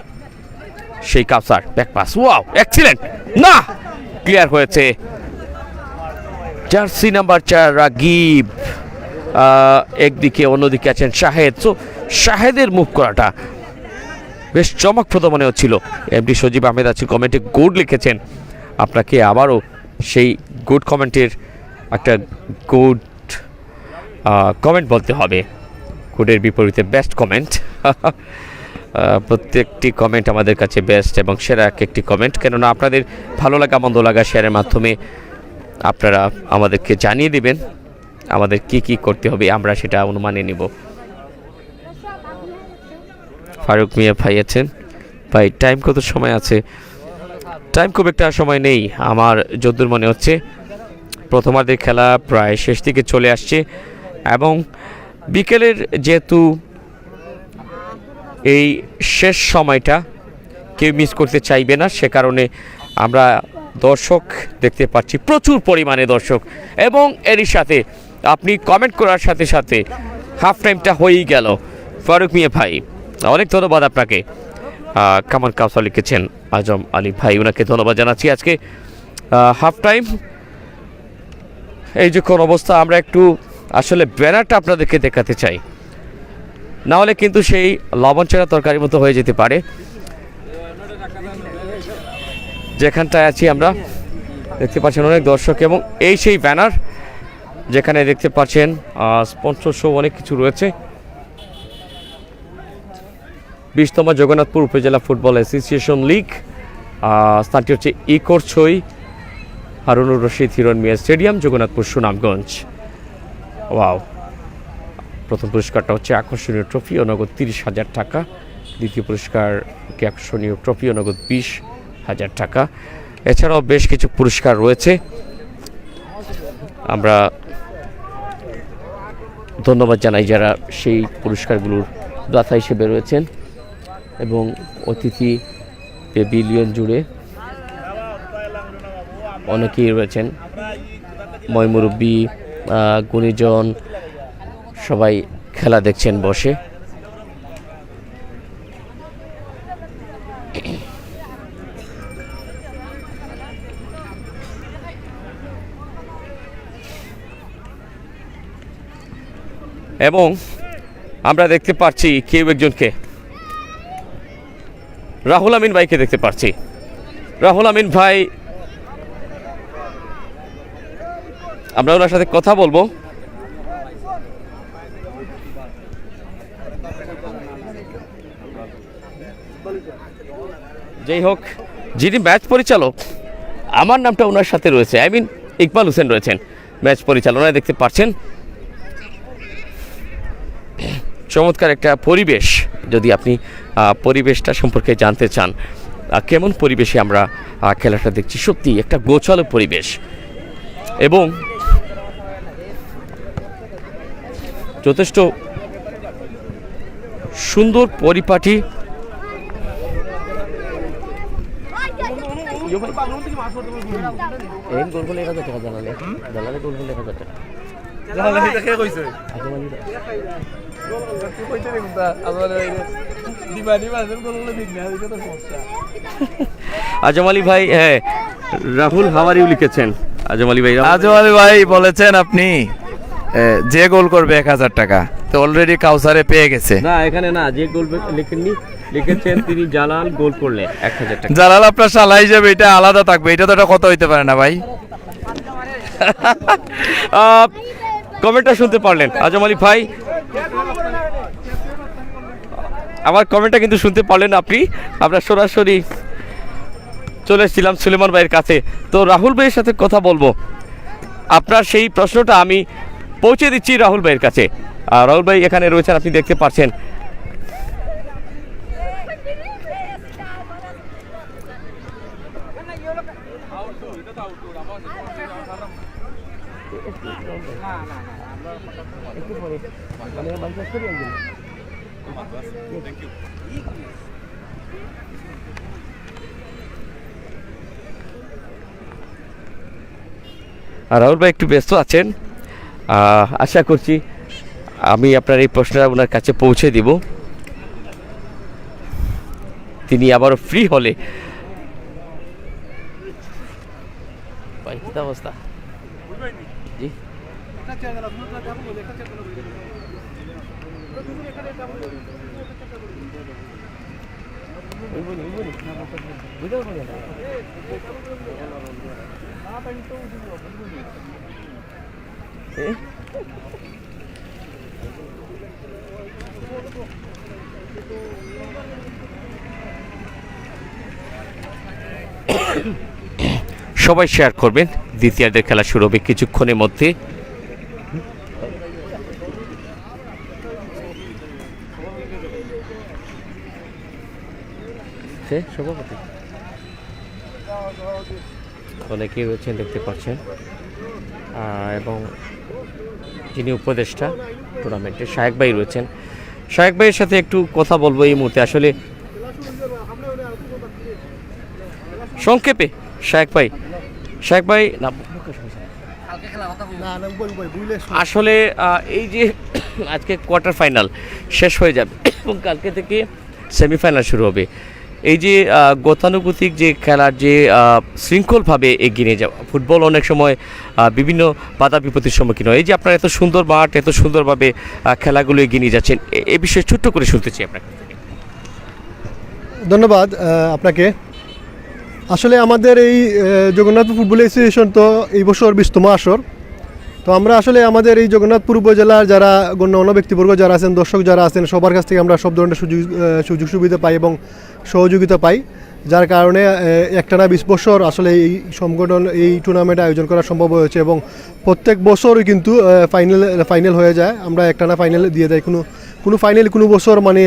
সেই কাউসার ব্যাক পাস, ওয়াও এক্সিলেন্ট, না ক্লিয়ার হয়েছে জার্সি নাম্বার 4 রাগিব, একদিকে অন্যদিকে আছেন শাহেদ। সো শাহেদের মুভ করাটা বেশ চমকপ্রদ মনে হচ্ছিল। এমডি সজীব আহমেদ আছে কমেন্টে গুড লিখেছেন, আপনাকে আবারও সেই গুড কমেন্টের একটা গুড কমেন্ট বলতে হবে, গুডের বিপরীতে বেস্ট কমেন্ট। প্রত্যেকটি কমেন্ট আমাদের কাছে বেস্ট এবং সেরা একটি কমেন্ট, কেননা আপনাদের ভালো লাগা মন্দ লাগা শেয়ারের মাধ্যমে আপনারা আমাদেরকে জানিয়ে দেবেন আমাদের কি কি করতে হবে, আমরা সেটা অনুমানে নিব। ফারুক মিয়া ভাই আছেন, ভাই টাইম কত সময় আছে? টাইম খুব একটা সময় নেই আমার যদ্দূর মনে হচ্ছে। প্রথমার্ধের খেলা প্রায় শেষ দিকে চলে আসছে এবং বিকেলের যেহেতু এই শেষ সময়টা কেউ মিস করতে চাইবে না, সে কারণে আমরা দর্শক দেখতে পাচ্ছি, প্রচুর পরিমাণে দর্শক, এবং এরই সাথে আপনি কমেন্ট করার সাথে সাথে হাফ টাইমটা হয়েই গেল। ফারুক মিয়া ভাই অনেক ধন্যবাদ আপনাকে। কামাল কাউসার লিখেছেন আজম আলী ভাই, ওনাকে ধন্যবাদ জানাচ্ছি। আজকে হাফ টাইম এই যে কোন অবস্থা, আমরা একটু আসলে ব্যানারটা আপনাদেরকে দেখাতে চাই, না হলে কিন্তু সেই লবণ চেরা তরকারির মতো হয়ে যেতে পারে। যেখানটায় আছি আমরা দেখতে পাচ্ছেন অনেক দর্শক, এবং এই সেই ব্যানার যেখানে দেখতে পাচ্ছেন স্পন্সরশিপ অনেক কিছু রয়েছে। 20তম জগন্নাথপুর উপজেলা ফুটবল অ্যাসোসিয়েশন লিগ স্থানটি হচ্ছে ইকরছই হারুনুর রশিদ হিরণ মিয়া স্টেডিয়াম, জগন্নাথপুর, সুনামগঞ্জ। ওয়াও! প্রথম পুরস্কারটা হচ্ছে আকর্ষণীয় ট্রফি ও নগদ 30,000 টাকা। দ্বিতীয় পুরস্কার কি আকর্ষণীয় ট্রফি ও নগদ 20,000 টাকা। এছাড়াও বেশ কিছু পুরস্কার রয়েছে। আমরা ধন্যবাদ জানাই যারা সেই পুরস্কারগুলোর দাতা হিসেবে রয়েছেন এবং অতিথি প্যাভিলিয়ন জুড়ে অনেকেই রয়েছেন, ময়মুরব্বী, গুণীজন, সবাই খেলা দেখছেন বসে। এবং আমরা দেখতে পাচ্ছি কেউ একজনকে, রাহুল আমিন ভাইকে দেখতে পাচ্ছি। রাহুল আমিন ভাই, আমরা ওনার সাথে কথা বলবো। যাই হোক, যিনি ম্যাচ পরিচালক, আমার নামটা ওনার সাথে রয়েছে, আই মিন ইকবাল হোসেন রয়েছেন ম্যাচ পরিচালনায়, দেখতে পাচ্ছেন। চমৎকার একটা পরিবেশ। যদি আপনি পরিবেশটা সম্পর্কে জানতে চান, কেমন পরিবেশে আমরা খেলাটা দেখছি, সত্যি একটা গোছালো পরিবেশ এবং যথেষ্ট সুন্দর পরিপাটি। আজম আলী ভাই, হ্যাঁ, রাহুল হাওয়ারিও লিখেছেন। আজম আলী ভাই, আজম আলী ভাই বলেছেন আপনি যে গোল করবে 1,000 টাকা, তো অলরেডি কাউসারে পেয়ে গেছে। না, এখানে না, যে গোল লিখেননি, লিখেছেন তিনি জালাল গোল করলে 1,000 টাকা। জালাল আপনার শালা হিসেবে এটা আলাদা থাকবে, এটা তো একটা কথা হইতে পারে না ভাই। কমেন্টটা শুনতে পারলেন আজম আলী ভাই, আমার কমেন্টটা কিন্তু শুনতে পারলেন আপনি। আমরা সরাসরি চলে এসেছিলাম সুলেমান ভাইয়ের কাছে, তো রাহুল ভাইয়ের সাথে কথা বলবো। আপনার সেই প্রশ্নটা আমি পৌঁছে দিচ্ছি রাহুল ভাইয়ের কাছে। রাহুল ভাই এখানে রয়েছেন, আপনি দেখতে পাচ্ছেন। রাহুল ভাই একটু ব্যস্ত আছেন, আশা করছি আমি আপনার এই প্রশ্নটা ওনার কাছে পৌঁছে দিব। তিনি আবারও ফ্রি হলে। ভাই কি অবস্থা? জি, সবাই শেয়ার করবেন। দ্বিতীয়ার্ধের খেলা শুরু হবে কিছুক্ষণের মধ্যে। সভাপতি অনেকেই রয়েছেন, দেখতে পাচ্ছেন, এবং যিনি উপদেষ্টা টুর্নামেন্টে শায়েক ভাই রয়েছেন। শায়েক ভাইয়ের সাথে একটু কথা বলবো এই মুহূর্তে। আসলে সংক্ষেপে শায়েক ভাই না, আসলে এই যে আজকে কোয়ার্টার ফাইনাল শেষ হয়ে যাবে এবং কালকে থেকে সেমিফাইনাল শুরু হবে। এই যে গতানুগতিক যে খেলার যে শৃঙ্খলভাবে এগিয়ে নিয়ে যাওয়া, ফুটবল অনেক সময় বিভিন্ন বাধা বিপত্তির সম্মুখীন হয়। এই যে আপনার এত সুন্দর মাঠ, এত সুন্দরভাবে খেলাগুলো এগিয়ে নিয়ে যাচ্ছেন, এ বিষয়ে ছোট্ট করে শুনতে চাই আপনার। ধন্যবাদ আপনাকে। আসলে আমাদের এই জগন্নাথপুর ফুটবল অ্যাসোসিয়েশন তো এই বছর 20তম আসর। তো আমরা আসলে আমাদের এই জগন্নাথপুর উপজেলার যারা গণ্যমান্য ব্যক্তিবর্গ যারা আছেন, দর্শক যারা আছেন, সবার কাছ থেকে আমরা সব ধরনের সুযোগ সুবিধা পাই এবং সহযোগিতা পাই। যার কারণে একটানা 20 বছর আসলে এই সংগঠন এই টুর্নামেন্ট আয়োজন করা সম্ভব হয়েছে এবং প্রত্যেক বছরই কিন্তু ফাইনাল হয়ে যায়। আমরা একটানা ফাইনাল দিয়ে দেয়, কোনো ফাইনাল কোনো বছর মানে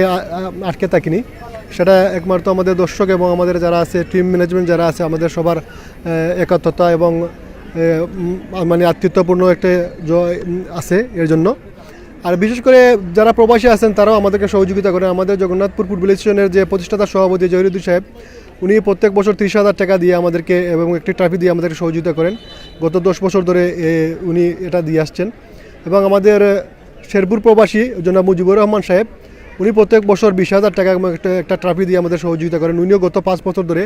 আটকে থাকিনি। সেটা একমাত্র আমাদের দর্শক এবং আমাদের যারা আছে টিম ম্যানেজমেন্ট যারা আছে আমাদের সবার একাত্মতা এবং মানে আত্মীয়তাপূর্ণ একটা জয় আছে এর জন্য। আর বিশেষ করে যারা প্রবাসী আছেন তারাও আমাদেরকে সহযোগিতা করেন। আমাদের জগন্নাথপুর ফুটবল অ্যাসোসিয়েশনের যে প্রতিষ্ঠাতা সভাপতি জহিরুদ্দিন সাহেব, উনি প্রত্যেক বছর 30,000 টাকা দিয়ে আমাদেরকে এবং একটি ট্রফি দিয়ে আমাদেরকে সহযোগিতা করেন। গত 10 বছর ধরে উনি এটা দিয়ে আসছেন। এবং আমাদের শেরপুর প্রবাসী জনাব মুজিবুর রহমান সাহেব, উনি প্রত্যেক বছর 20,000 টাকা একটা ট্রফি দিয়ে আমাদের সহযোগিতা করেন। উনিও গত 5 বছর ধরে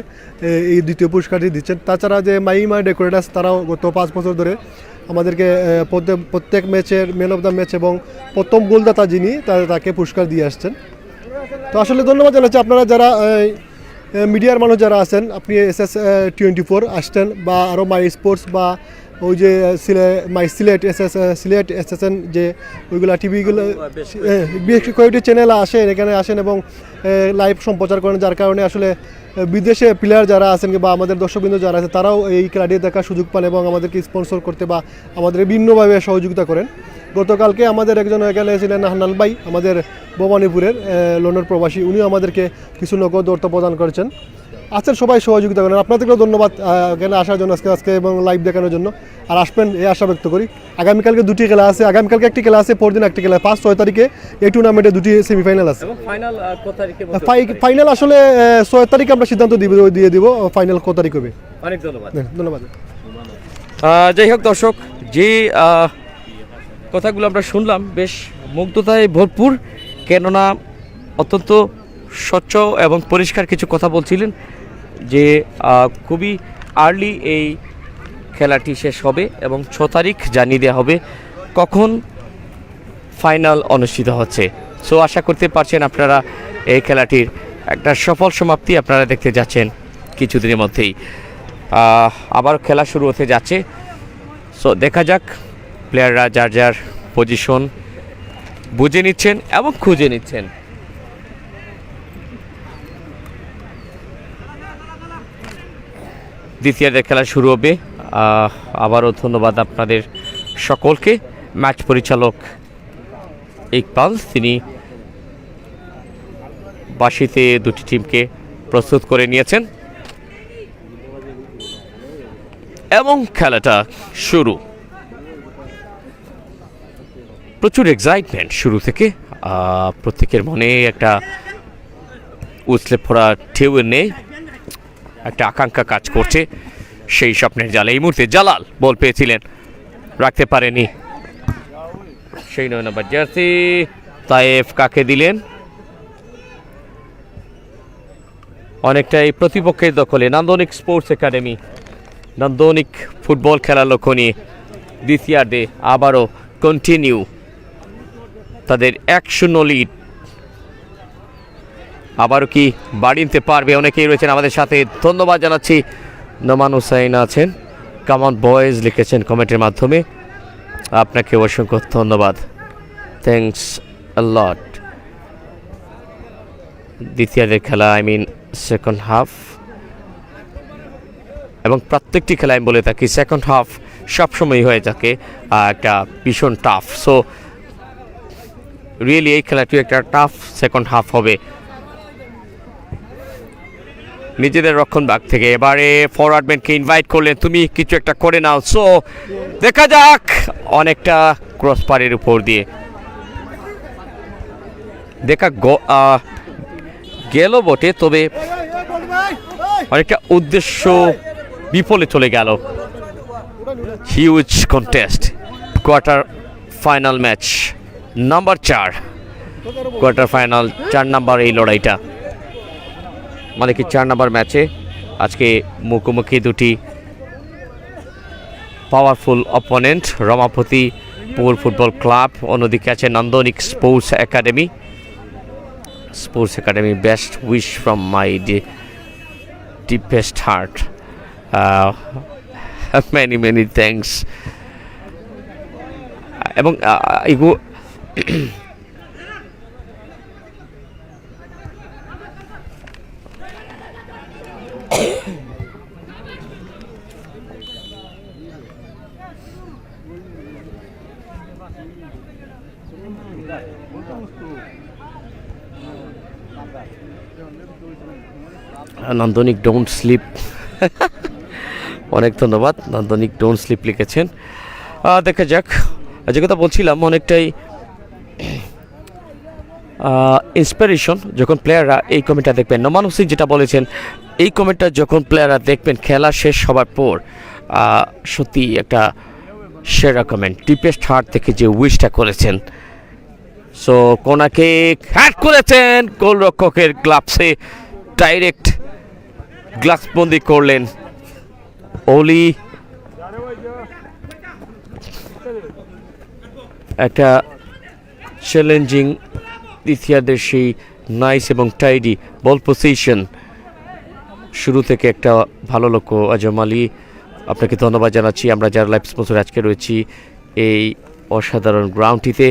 এই দ্বিতীয় পুরস্কারটি দিচ্ছেন। তাছাড়া যে মাইমা ডেকোরেটার্স, তারাও গত 5 বছর ধরে আমাদেরকে প্রত্যেক ম্যাচের ম্যান অফ দ্য ম্যাচ এবং প্রথম গোলদাতা যিনি তাকে পুরস্কার দিয়ে আসছেন। তো আসলে ধন্যবাদ জানাচ্ছি আপনারা যারা মিডিয়ার মানুষ যারা আছেন, আপনি SS24 আসছেন বা আরও মাই স্পোর্টস বা ওই যে মাই সিলেট সিলেট SSN যে ওইগুলো টিভিগুলো বেশ কয়েকটি চ্যানেল আসেন, এখানে আসেন এবং লাইভ সম্প্রচার করেন, যার কারণে আসলে বিদেশে প্লেয়ার যারা আছেন বা আমাদের দর্শকবৃন্দ যারা আছে তারাও এই খেলাটি দেখার সুযোগ পান এবং আমাদেরকে স্পন্সর করতে বা আমাদের ভিন্নভাবে সহযোগিতা করেন। গতকালকে আমাদের একজন এখানে ছিলেন হান্নান ভাই, আমাদের ভবানীপুরের লন্ডন প্রবাসী, উনিও আমাদেরকে কিছু নগদ অর্থ প্রদান করেছেন। আছেন সবাই সহযোগিতা করেন। আপনাদেরকেও ধন্যবাদ এখানে আসার জন্য আজকে এবং লাইভ দেখানোর জন্য। আর আসবেন এই আশা ব্যক্ত করি। আগামীকালকে 2টি খেলা আছে, আগামীকালকে একটি খেলা আছে, পরদিন একটি খেলা, 5-6 তারিখে এই টুর্নামেন্টে 2টি সেমিফাইনাল আছে। ফাইনাল আসলে 6 তারিখে আমরা সিদ্ধান্ত দিয়ে দিব ফাইনাল কত তারিখ হবে। অনেক ধন্যবাদ। ধন্যবাদ। যাই হোক দর্শক, যে কথাগুলো আমরা শুনলাম বেশ মুগ্ধতায় ভরপুর, কেননা অত্যন্ত স্বচ্ছ এবং পরিষ্কার কিছু কথা বলছিলেন যে খুবই আর্লি এই খেলাটি শেষ হবে এবং 6 তারিখ জানিয়ে দেওয়া হবে কখন ফাইনাল অনুষ্ঠিত হচ্ছে। সো আশা করতে পারছেন আপনারা এই খেলাটির একটা সফল সমাপ্তি আপনারা দেখতে যাচ্ছেন কিছুদিনের মধ্যেই। আবার খেলা শুরু হতে যাচ্ছে। সো দেখা যাক, প্লেয়াররা যার যার পজিশন বুঝে নিচ্ছেন এবং খুঁজে নিচ্ছেন। দ্বিতীয়ার্ধের খেলা শুরু হবে। আবারও ধন্যবাদ আপনাদের সকলকে। ম্যাচ পরিচালক ইকবাল, তিনি বাঁশিতে দুটি টিমকে প্রস্তুত করে নিয়েছেন এবং খেলাটা শুরু। প্রচুর এক্সাইটমেন্ট শুরু থেকে, প্রত্যেকের মনে একটা উছলে পড়া ঢেউ নেই, একটা আকাঙ্ক্ষা কাজ করছে সেই স্বপ্নের জালে। এই মুহূর্তে জালাল বল পেয়েছিলেন, রাখতে পারেনি। সেই 9 নম্বর জার্সি তায়েফ কাকে দিলেন, অনেকটাই প্রতিপক্ষের দখলে। নান্দনিক স্পোর্টস একাডেমি, নান্দনিক ফুটবল খেলার লক্ষ্য নিয়ে দ্বিতীয়ার্ধে আবারও কন্টিনিউ তাদের 1-0 লিড। আবারও কি বাড়ি নিতে পারবে? অনেকেই রয়েছেন আমাদের সাথে, ধন্যবাদ জানাচ্ছি। নোমান হুসাইন আছেন, কামন বয়েজ লিখেছেন কমেন্টের মাধ্যমে, আপনাকে অসংখ্য ধন্যবাদ, থ্যাংকস আ লট। দ্বিতীয়ার্ধের খেলা, সেকেন্ড হাফ, এবং প্রত্যেকটি খেলায় আমি বলে থাকি সেকেন্ড হাফ সবসময় হয়ে থাকে একটা ভীষণ টাফ। সো রিয়েলি এই খেলাটি একটা টাফ সেকেন্ড হাফ হবে। নিজেদের রক্ষণ ভাগ থেকে এবারে ফরওয়ার্ডম্যানকে ইনভাইট করলেন, তুমি কিছু একটা করে নাও। সো দেখা যাক, অনেকটা ক্রস পারের উপর দিয়ে দেখা গেল বটে, তবে অনেকটা উদ্দেশ্য বিফলে চলে গেল। Huge contest, quarter final match number 4, quarter final 4 number এই লড়াইটা, মানে কি 4 নাম্বার ম্যাচে আজকে মুখোমুখি দুটি পাওয়ারফুল অপোনেন্ট। রমাপতি পুর ফুটবল ক্লাব, অন্যদিকে আছে নান্দনিক sports academy. Sports academy, best wish from my deepest heart. Many thanks. এবং নান্দনিক ডোন্ট স্লিপ, অনেক ধন্যবাদ। নান্দনিক ডোন্ট স্লিপ লিখেছেন। দেখা যাক, যে কথা বলছিলাম, অনেকটাই ইন্সপিরেশন যখন প্লেয়াররা এই কমেন্টটা দেখবেন। নোমান হোসেন যেটা বলেছেন, এই কমেন্টটা যখন প্লেয়াররা দেখবেন খেলা শেষ হবার পর, সত্যি একটা সেরা কমেন্ট। ডিপেস্ট হার্ট থেকে যে উইশটা করেছেন, সো কোনাকে হ্যাট করেছেন গোলরক্ষকের গ্লাভসে, ডাইরেক্ট গ্লাভসবন্দি করলেন ওলি। একটা চ্যালেঞ্জিং দ্বিতীয়ার্ধের সেই নাইস এবং টাইডি বল পজিশন, শুরু থেকে একটা ভালো লক্ষ্য। আজম আলী, আপনাকে ধন্যবাদ জানাচ্ছি। আমরা যারা লাইভ স্পন্সর আজকে রয়েছি এই অসাধারণ গ্রাউন্ডটিতে,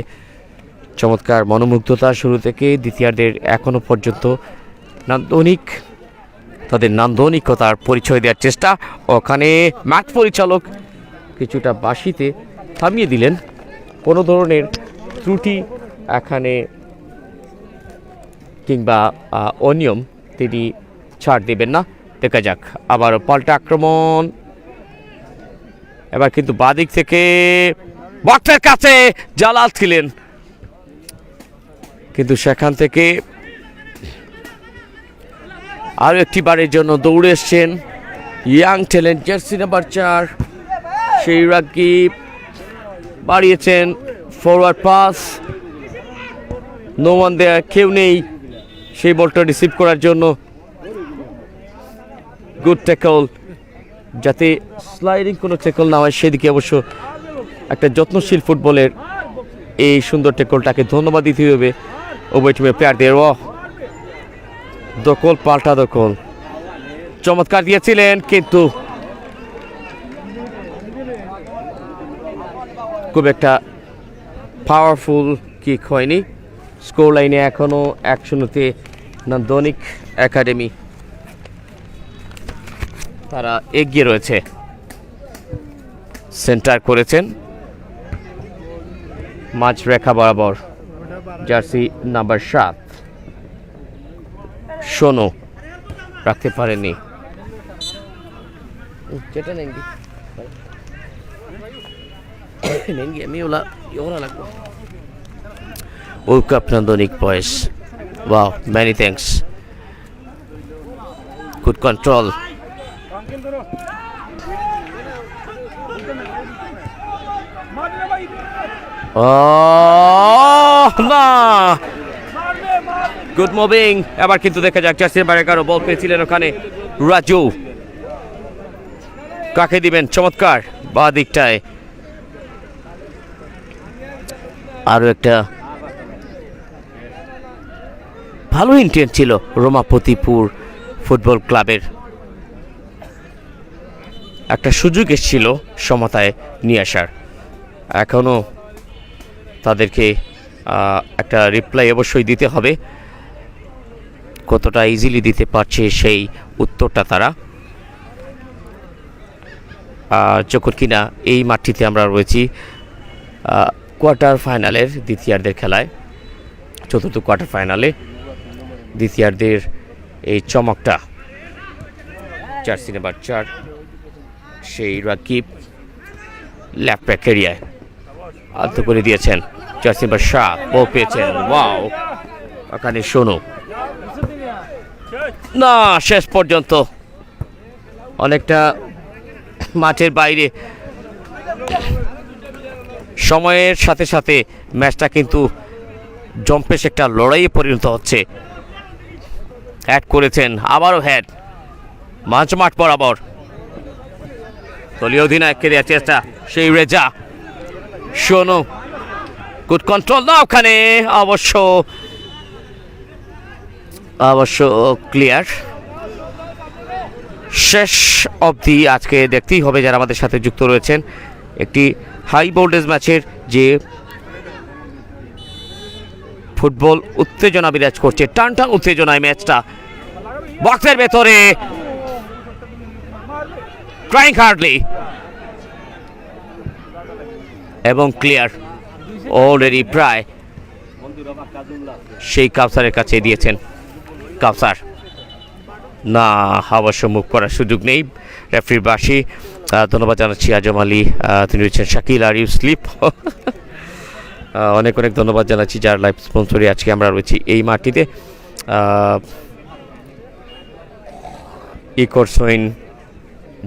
চমৎকার মনোমুগ্ধতা শুরু থেকে দ্বিতীয়ার্ধের এখনও পর্যন্ত নান্দনিক, তাদের নান্দনিকতার পরিচয় দেওয়ার চেষ্টা। ওখানে মাঠ পরিচালক কিছুটা বাঁশিতে থামিয়ে দিলেন, কোনো ধরনের ত্রুটি এখানে কিংবা অনিয়ম তিনি ছাড় দেবেন না। দেখা যাক, আবার পাল্টা আক্রমণ, এবার কিন্তু বাদিক থেকে বক্সের কাছে জালাল ছিলেন, কিন্তু সেখান থেকে আরও একটি বারের জন্য দৌড়ে এসছেন ইয়াং ট্যালেন্ট জার্সি নাম্বার 4 সেই রাকিব, বাড়িয়েছেন ফরওয়ার্ড পাস, নো ওয়ান দেয়ার, কেউ নেই সেই বলটা রিসিভ করার জন্য। গুড ট্যাকল, যাতে স্লাইডিং কোনো ট্যাকল না হয় সেদিকে অবশ্য একটা যত্নশীল ফুটবলের এই সুন্দর ট্যাকলটাকে ধন্যবাদ দিতে হবে উভয় টিমের প্লেয়ারদের। দখল পাল্টা দখল চমৎকার দিয়েছিলেন, কিন্তু খুব একটা পাওয়ারফুল কিক হয়নি। স্কোর লাইনে এখনও 1-0-তে নান্দনিক একাডেমি, তারা এগিয়ে রয়েছে। সেন্টার করেছেন মাঝ রেখা বরাবর জার্সি নাম্বার 7 শোনো, রাখতে পারেনি। যেটা নেঙ্গি নেঙ্গি আমি ওলা লাগবো। Woke up Nandonik boys. Wow, many thanks. Good control. না, গুড মুভিং। এবার কিন্তু দেখা যাক জার্সি নাম্বার 11 বল পেয়েছিলেন ওখানে রাজু, কাকে দিবেন? চমৎকার বা দিকটায় আরও একটা ভালো ইন্টেন্ট ছিল রমাপতিপুর ফুটবল ক্লাবের, একটা সুযোগ এসেছিল সমতায় নিয়ে আসার। এখনও তাদেরকে একটা রিপ্লাই অবশ্যই দিতে হবে, কতটা ইজিলি দিতে পারছে সেই উত্তরটা তারা, যখন কিনা এই মাঠটিতে আমরা রয়েছি কোয়ার্টার ফাইনালের দ্বিতীয়ার্ধের খেলায়, চতুর্থ কোয়ার্টার ফাইনালে দ্বিতীয়ার্ধের এই চমকটা। জার্সি নাম্বার 4 সেই রাকিব লেফট ব্যাক এরিয়ায় আদ্য করে দিয়েছেন। জার্সি নাম্বার 7 বল পেয়েছেন, ওয়াও, ওখানে শোনো না, শেষ পর্যন্ত অনেকটা মাঠের বাইরে। সময়ের সাথে সাথে ম্যাচটা কিন্তু জম্পেশ একটা লড়াইয়ে পরিণত হচ্ছে। হ্যাড করেছেন, আবারও হ্যাড মাঝ মাঠ বরাবর, দলীয় অধিনায়ককে দেওয়ার চেষ্টা সেই রেজা। শোনো, গুড কন্ট্রোল না ওখানে, অবশ্য ক্লিয়ার। শেষ অবধি আজকে দেখতেই হবে যারা আমাদের সাথে যুক্ত রয়েছেন, একটি হাই ভোল্টেজ ম্যাচের যে ফুটবল উত্তেজনা বিরাজ করছে, টান টান উত্তেজনায় ম্যাচটা। বক্সের ভেতরে ট্রাইং হার্ডলি এবং ক্লিয়ার, অলরেডি প্রায় সেই কাউসারের কাছে দিয়েছেন কাউসার, না অবশ্য মুখ করার সুযোগ নেই রেফারির বাঁশি। ধন্যবাদ জানাচ্ছি আজম আলী, তিনি রয়েছেন শাকিল আর ইউ স্লিপ। অনেক অনেক ধন্যবাদ জানাচ্ছি যার লাইভ স্পন্সরে আজকে আমরা রয়েছি এই মাটিতে। ইকোরসইন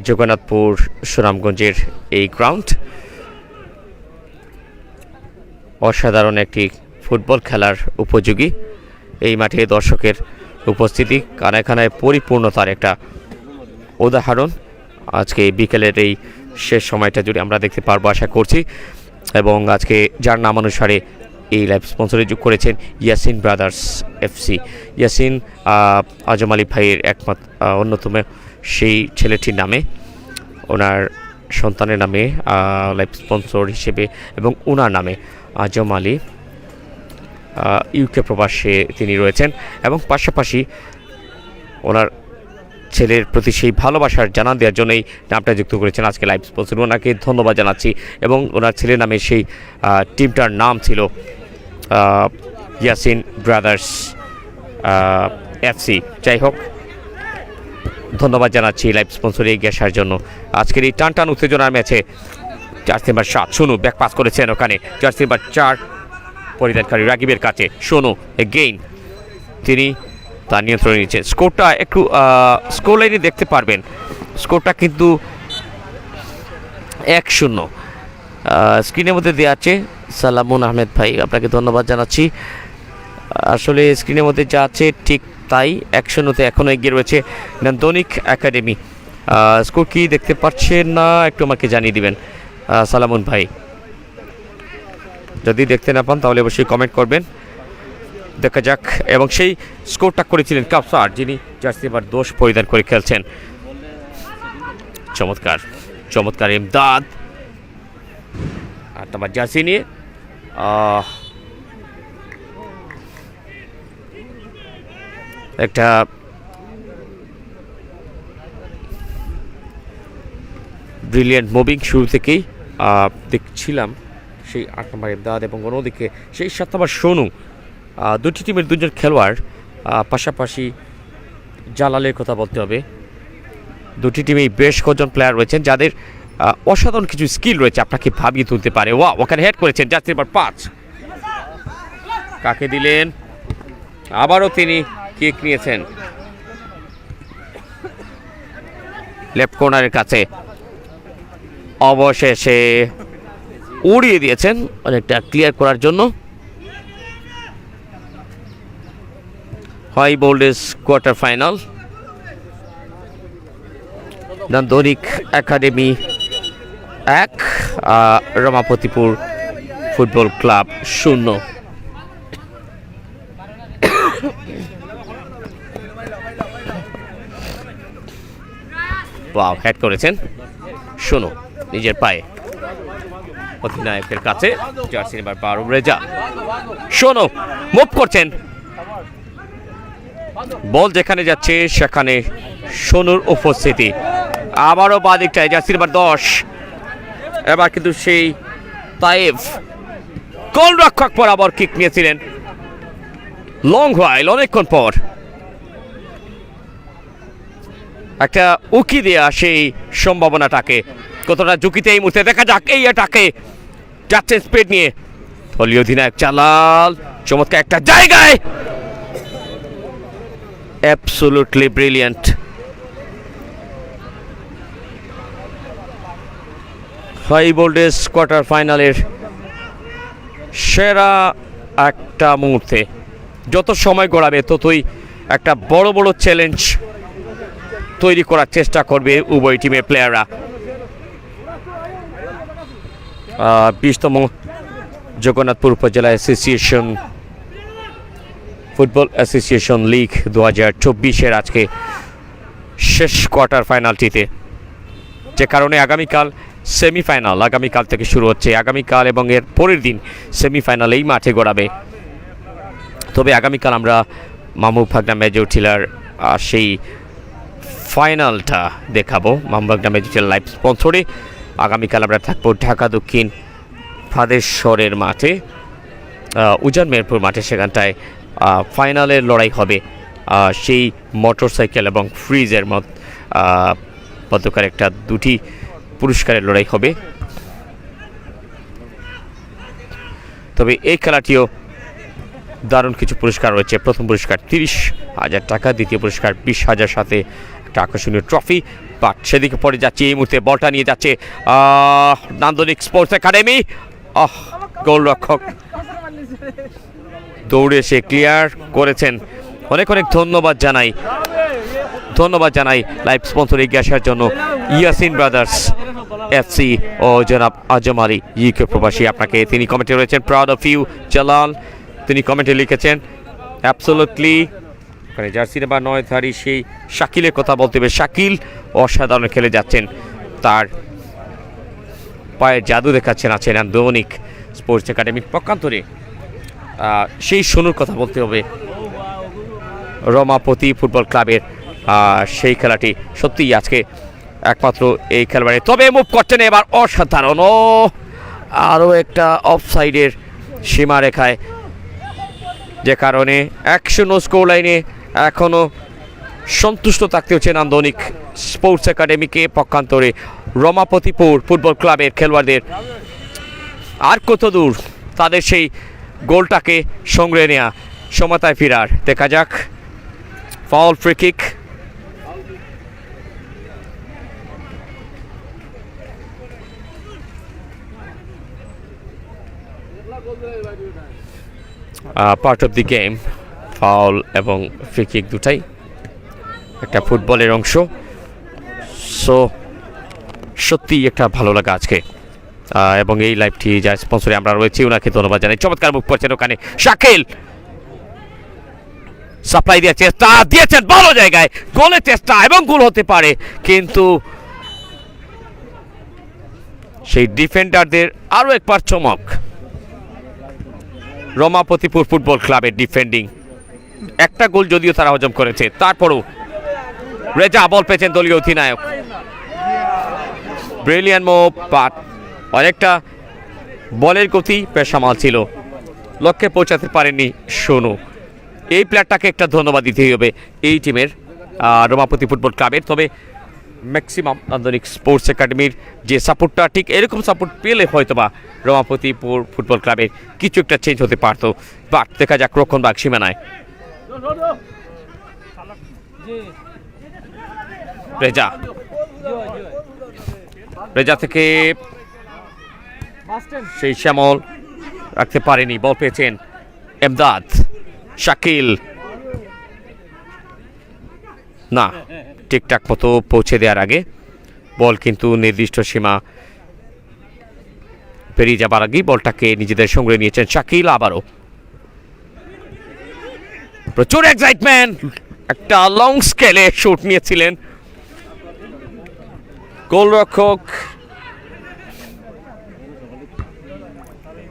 জগন্নাথপুর সুনামগঞ্জের এই গ্রাউন্ড অসাধারণ একটি ফুটবল খেলার উপযোগী। এই মাঠে দর্শকের উপস্থিতি কানায় কানায় পরিপূর্ণতার একটা উদাহরণ আজকে বিকেলের এই শেষ সময়টা জুড়ে আমরা দেখতে পারবো আশা করছি। এবং আজকে যার নাম অনুসারে এই লাইভ স্পন্সরে যোগ করেছেন ইয়াসিন ব্রাদার্স এফসি। ইয়াসিন আজম আলী ভাইয়ের একমাত্র অন্যতম সেই ছেলেটির নামে, ওনার সন্তানের নামে লাইভ স্পন্সর হিসেবে এবং ওনার নামে আজম আলী ইউকে প্রবাসে তিনি রয়েছেন এবং পাশাপাশি ওনার ছেলের প্রতি সেই ভালোবাসার জানান দেওয়ার জন্যই নামটা যুক্ত করেছেন আজকে লাইভ স্পন্সর। ওনাকে ধন্যবাদ জানাচ্ছি। এবং ওনার ছেলের নামে সেই টিমটার নাম ছিল ইয়াসিন ব্রাদার্স এফসি। যাই হোক, ধন্যবাদ জানাচ্ছি লাইভ স্পন্সরে এগিয়ে আসার জন্য। আজকের এই টান উত্তেজনার ম্যাচে jersey number 7 Sonu back pass করেছেন, ওখানে জার্সি নাম্বার 4 পরিধানকারী রাকিবের কাছে সোনু এগেইন তিনি তার নিয়ন্ত্রণে নিচ্ছে। স্কোরটা একটু স্কোর লাইনে দেখতে পারবেন, স্কোরটা কিন্তু 1-0 স্ক্রিনের মধ্যে দেওয়া আছে। সালামুন আহমেদ ভাই, আপনাকে ধন্যবাদ জানাচ্ছি। আসলে স্ক্রিনের মধ্যে যা আছে ঠিক তাই, 1-0 এখনও এগিয়ে রয়েছে নান্দনিক একাডেমি। স্কোর কি দেখতে পাচ্ছেন না একটু আমাকে জানিয়ে দিবেন সালামুন ভাই, যদি দেখতে না পান তাহলে অবশ্যই কমেন্ট করবেন। দেখা যাক। এবং সেই স্কোরটা করেছিলেন কাউসার, যিনি জার্সি নাম্বার 10 পরিধান করে খেলছেন। চমৎকার চমৎকার ইমদাদ 8 নম্বর জার্সি নিয়ে একটা ব্রিলিয়ান্ট মুভিং শুরু থেকেই দেখছিলাম সেই 8 নম্বর ইমদাদ এবং অন্যদিকে সেই 7 নম্বর সোনু। দুটি টিমের দুজন খেলোয়াড়, পাশাপাশি জালালের কথা বলতে হবে। দুটি টিমেই বেশ কজন প্লেয়ার রয়েছেন যাদের অসাধারণ কিছু স্কিল রয়েছে, আপনাকে ভাবিয়ে তুলতে পারে। ওখানে হেড করেছেন জার্সি নাম্বার 5, কাকে দিলেন, আবারও তিনি কিক নিয়েছেন লেফট কর্নারের কাছে, অবশেষে উড়িয়ে দিয়েছেন অনেকটা ক্লিয়ার করার জন্য। High voltage quarter final, Nandanik academy 1 Ramapatipur football club 0। Wow, head করেছেন সোনু নিজের পায়ে, অধিনায়কের কাছে jersey number 12 Reza. Sonu move করছেন, বল যেখানে যাচ্ছে সেখানে সোনুর উপস্থিতি। আবারও বাদিকটায় জার্সি নাম্বার 10, এবার কিন্তু সেই তাইফ গোলরক্ষক বরাবর কিক নিয়েছিলেন লং হোয়াইল, অনেকক্ষণ পর একটা উকি দেয়া সেই সম্ভাবনাটাকে কতটা ঝুঁকিতে এই মুহূর্তে দেখা যাক। এই এটাকে যাচ্ছে স্পিড নিয়ে দলীয় অধিনায়ক জালাল, চমৎকার একটা জায়গায়, absolutely brilliant. High voltage quarter ফাইনালের সেরা একটা মুহূর্তে, যত সময় গড়াবে ততই একটা বড় বড় চ্যালেঞ্জ তৈরি করার চেষ্টা করবে উভয় টিমের প্লেয়াররা। 20তম জগন্নাথপুর উপজেলা অ্যাসোসিয়েশন ফুটবল অ্যাসোসিয়েশন লিগ 2024-এর আজকে শেষ কোয়ার্টার ফাইনালটিতে, যে কারণে আগামীকাল সেমিফাইনাল আগামীকাল থেকে শুরু হচ্ছে। আগামীকাল এবং এর পরের দিন সেমিফাইনাল এই মাঠে গড়াবে। তবে আগামীকাল আমরা মামু ভাগনা মেজর টিলার সেই ফাইনালটা দেখাবো মামু ভাগনা মেজর টিলার লাইভ স্পন্সরে। আগামীকাল আমরা থাকবো ঢাকা দক্ষিণ ফাদেশ্বরের মাঠে, উজান মেহেরপুর মাঠে, সেখানটায় ফাইনালের লড়াই হবে সেই মোটরসাইকেল এবং ফ্রিজের মধ্যকার একটা দুটি পুরস্কারের লড়াই হবে। তবে এই খেলাটিও দারুণ কিছু পুরস্কার রয়েছে। প্রথম পুরস্কার 30,000 টাকা, দ্বিতীয় পুরস্কার 20,000 সাথে একটা আকর্ষণীয় ট্রফি। বাট সেদিকে পরে যাচ্ছে, এই মুহূর্তে বলটা নিয়ে যাচ্ছে নান্দনিক স্পোর্টস একাডেমি। গোলরক্ষক দৌড়ে সে ক্লিয়ার করেছেন। অনেক অনেক ধন্যবাদ জানাই লাইভ স্পন্সর এগিয়ে আসার জন্য ইয়াসিন ব্রাদার্স এফসি ও জনাব আজম আলী ইউকে প্রবাসী। আপনাকে তিনি কমেন্টে রয়েছেন, প্রাউড অফ ইউ জালাল। তিনি কমেন্টে লিখেছেন অ্যাবসোলুটলি। ওখানে জার্সি নাম্বার 9 ধারী সেই শাকিলের কথা বলতে হবে। শাকিল অসাধারণ খেলে যাচ্ছেন, তার পায়ের জাদু দেখাচ্ছেন আছেন নান্দনিক স্পোর্টস একাডেমির পক্ষান্তরে। সেই সোনুর কথা বলতে হবে, রমাপতি ফুটবল ক্লাবের সেই খেলাটি সত্যিই আজকে একমাত্র এই খেলোয়াড়ে। তবে মুভ করছেন এবার অসাধারণ, আরও একটা অফসাইডের সীমারেখায়, যে কারণে 100 স্কোর লাইনে এখনও সন্তুষ্ট থাকতে হচ্ছে নান্দনিক স্পোর্টস একাডেমিকে। পক্ষান্তরে রমাপতিপুর ফুটবল ক্লাবের খেলোয়াড়দের আর কত দূর তাদের সেই গোলটাকে সংগ্রহে নেওয়া, সমতায় ফিরার। দেখা যাক, foul free kick. Part of the game, foul এবং ফ্রি কিক দুটাই একটা ফুটবলের অংশ। সো সত্যিই একটা ভালো লাগা আজকে। এবং এই লাইভটি যার স্পন্সরে আমরা রয়েছি ওনাকে ধন্যবাদ জানাই। চমৎকার মুখ করছেন ওখানে শাকিল, সাপ্লাই দেওয়ার চেষ্টা দিয়েছেন ভালো জায়গায়, গোলের চেষ্টা এবং গোল হতে পারে, কিন্তু সেই ডিফেন্ডারদের আরও একবার চমক। রমাপতিপুর ফুটবল ক্লাবের ডিফেন্ডিং, একটা গোল যদিও তারা হজম করেছে, তারপরও রেজা বল পেয়েছেন দলীয় অধিনায়ক। ব্রিলিয়ান্ট মুভ, বাট অনেকটা বলের গতি পেশামাল ছিল, লক্ষ্যে পৌঁছাতে পারেননি সোনু। এই প্লেয়ারটাকে একটা ধন্যবাদ দিতেই হবে এই টিমের, রমাপতি ফুটবল ক্লাবের। তবে ম্যাক্সিমাম নান্দনিক স্পোর্টস একাডেমির যে সাপোর্টটা, ঠিক এরকম সাপোর্ট পেলে হয়তোবা রমাপতিপুর ফুটবল ক্লাবের কিছু একটা চেঞ্জ হতে পারতো। বাট দেখা যাক রক্ষণভাগ সীমানায়। রেজা থেকে সেই শ্যামল রাখতে পারেনি, বল পেয়েছেন এমদাদ। শাকিল না, ঠিকঠাক মতো পৌঁছে দেওয়ার আগে বল কিন্তু নির্দিষ্ট সীমা পেরিয়ে যাবার আগেই বলটাকে নিজেদের সঙ্গে নিয়েছেন শাকিল। আবারও প্রচুর এক্সাইটমেন্ট, একটা লং স্কেলে শুট নিয়েছিলেন গোলরক্ষক।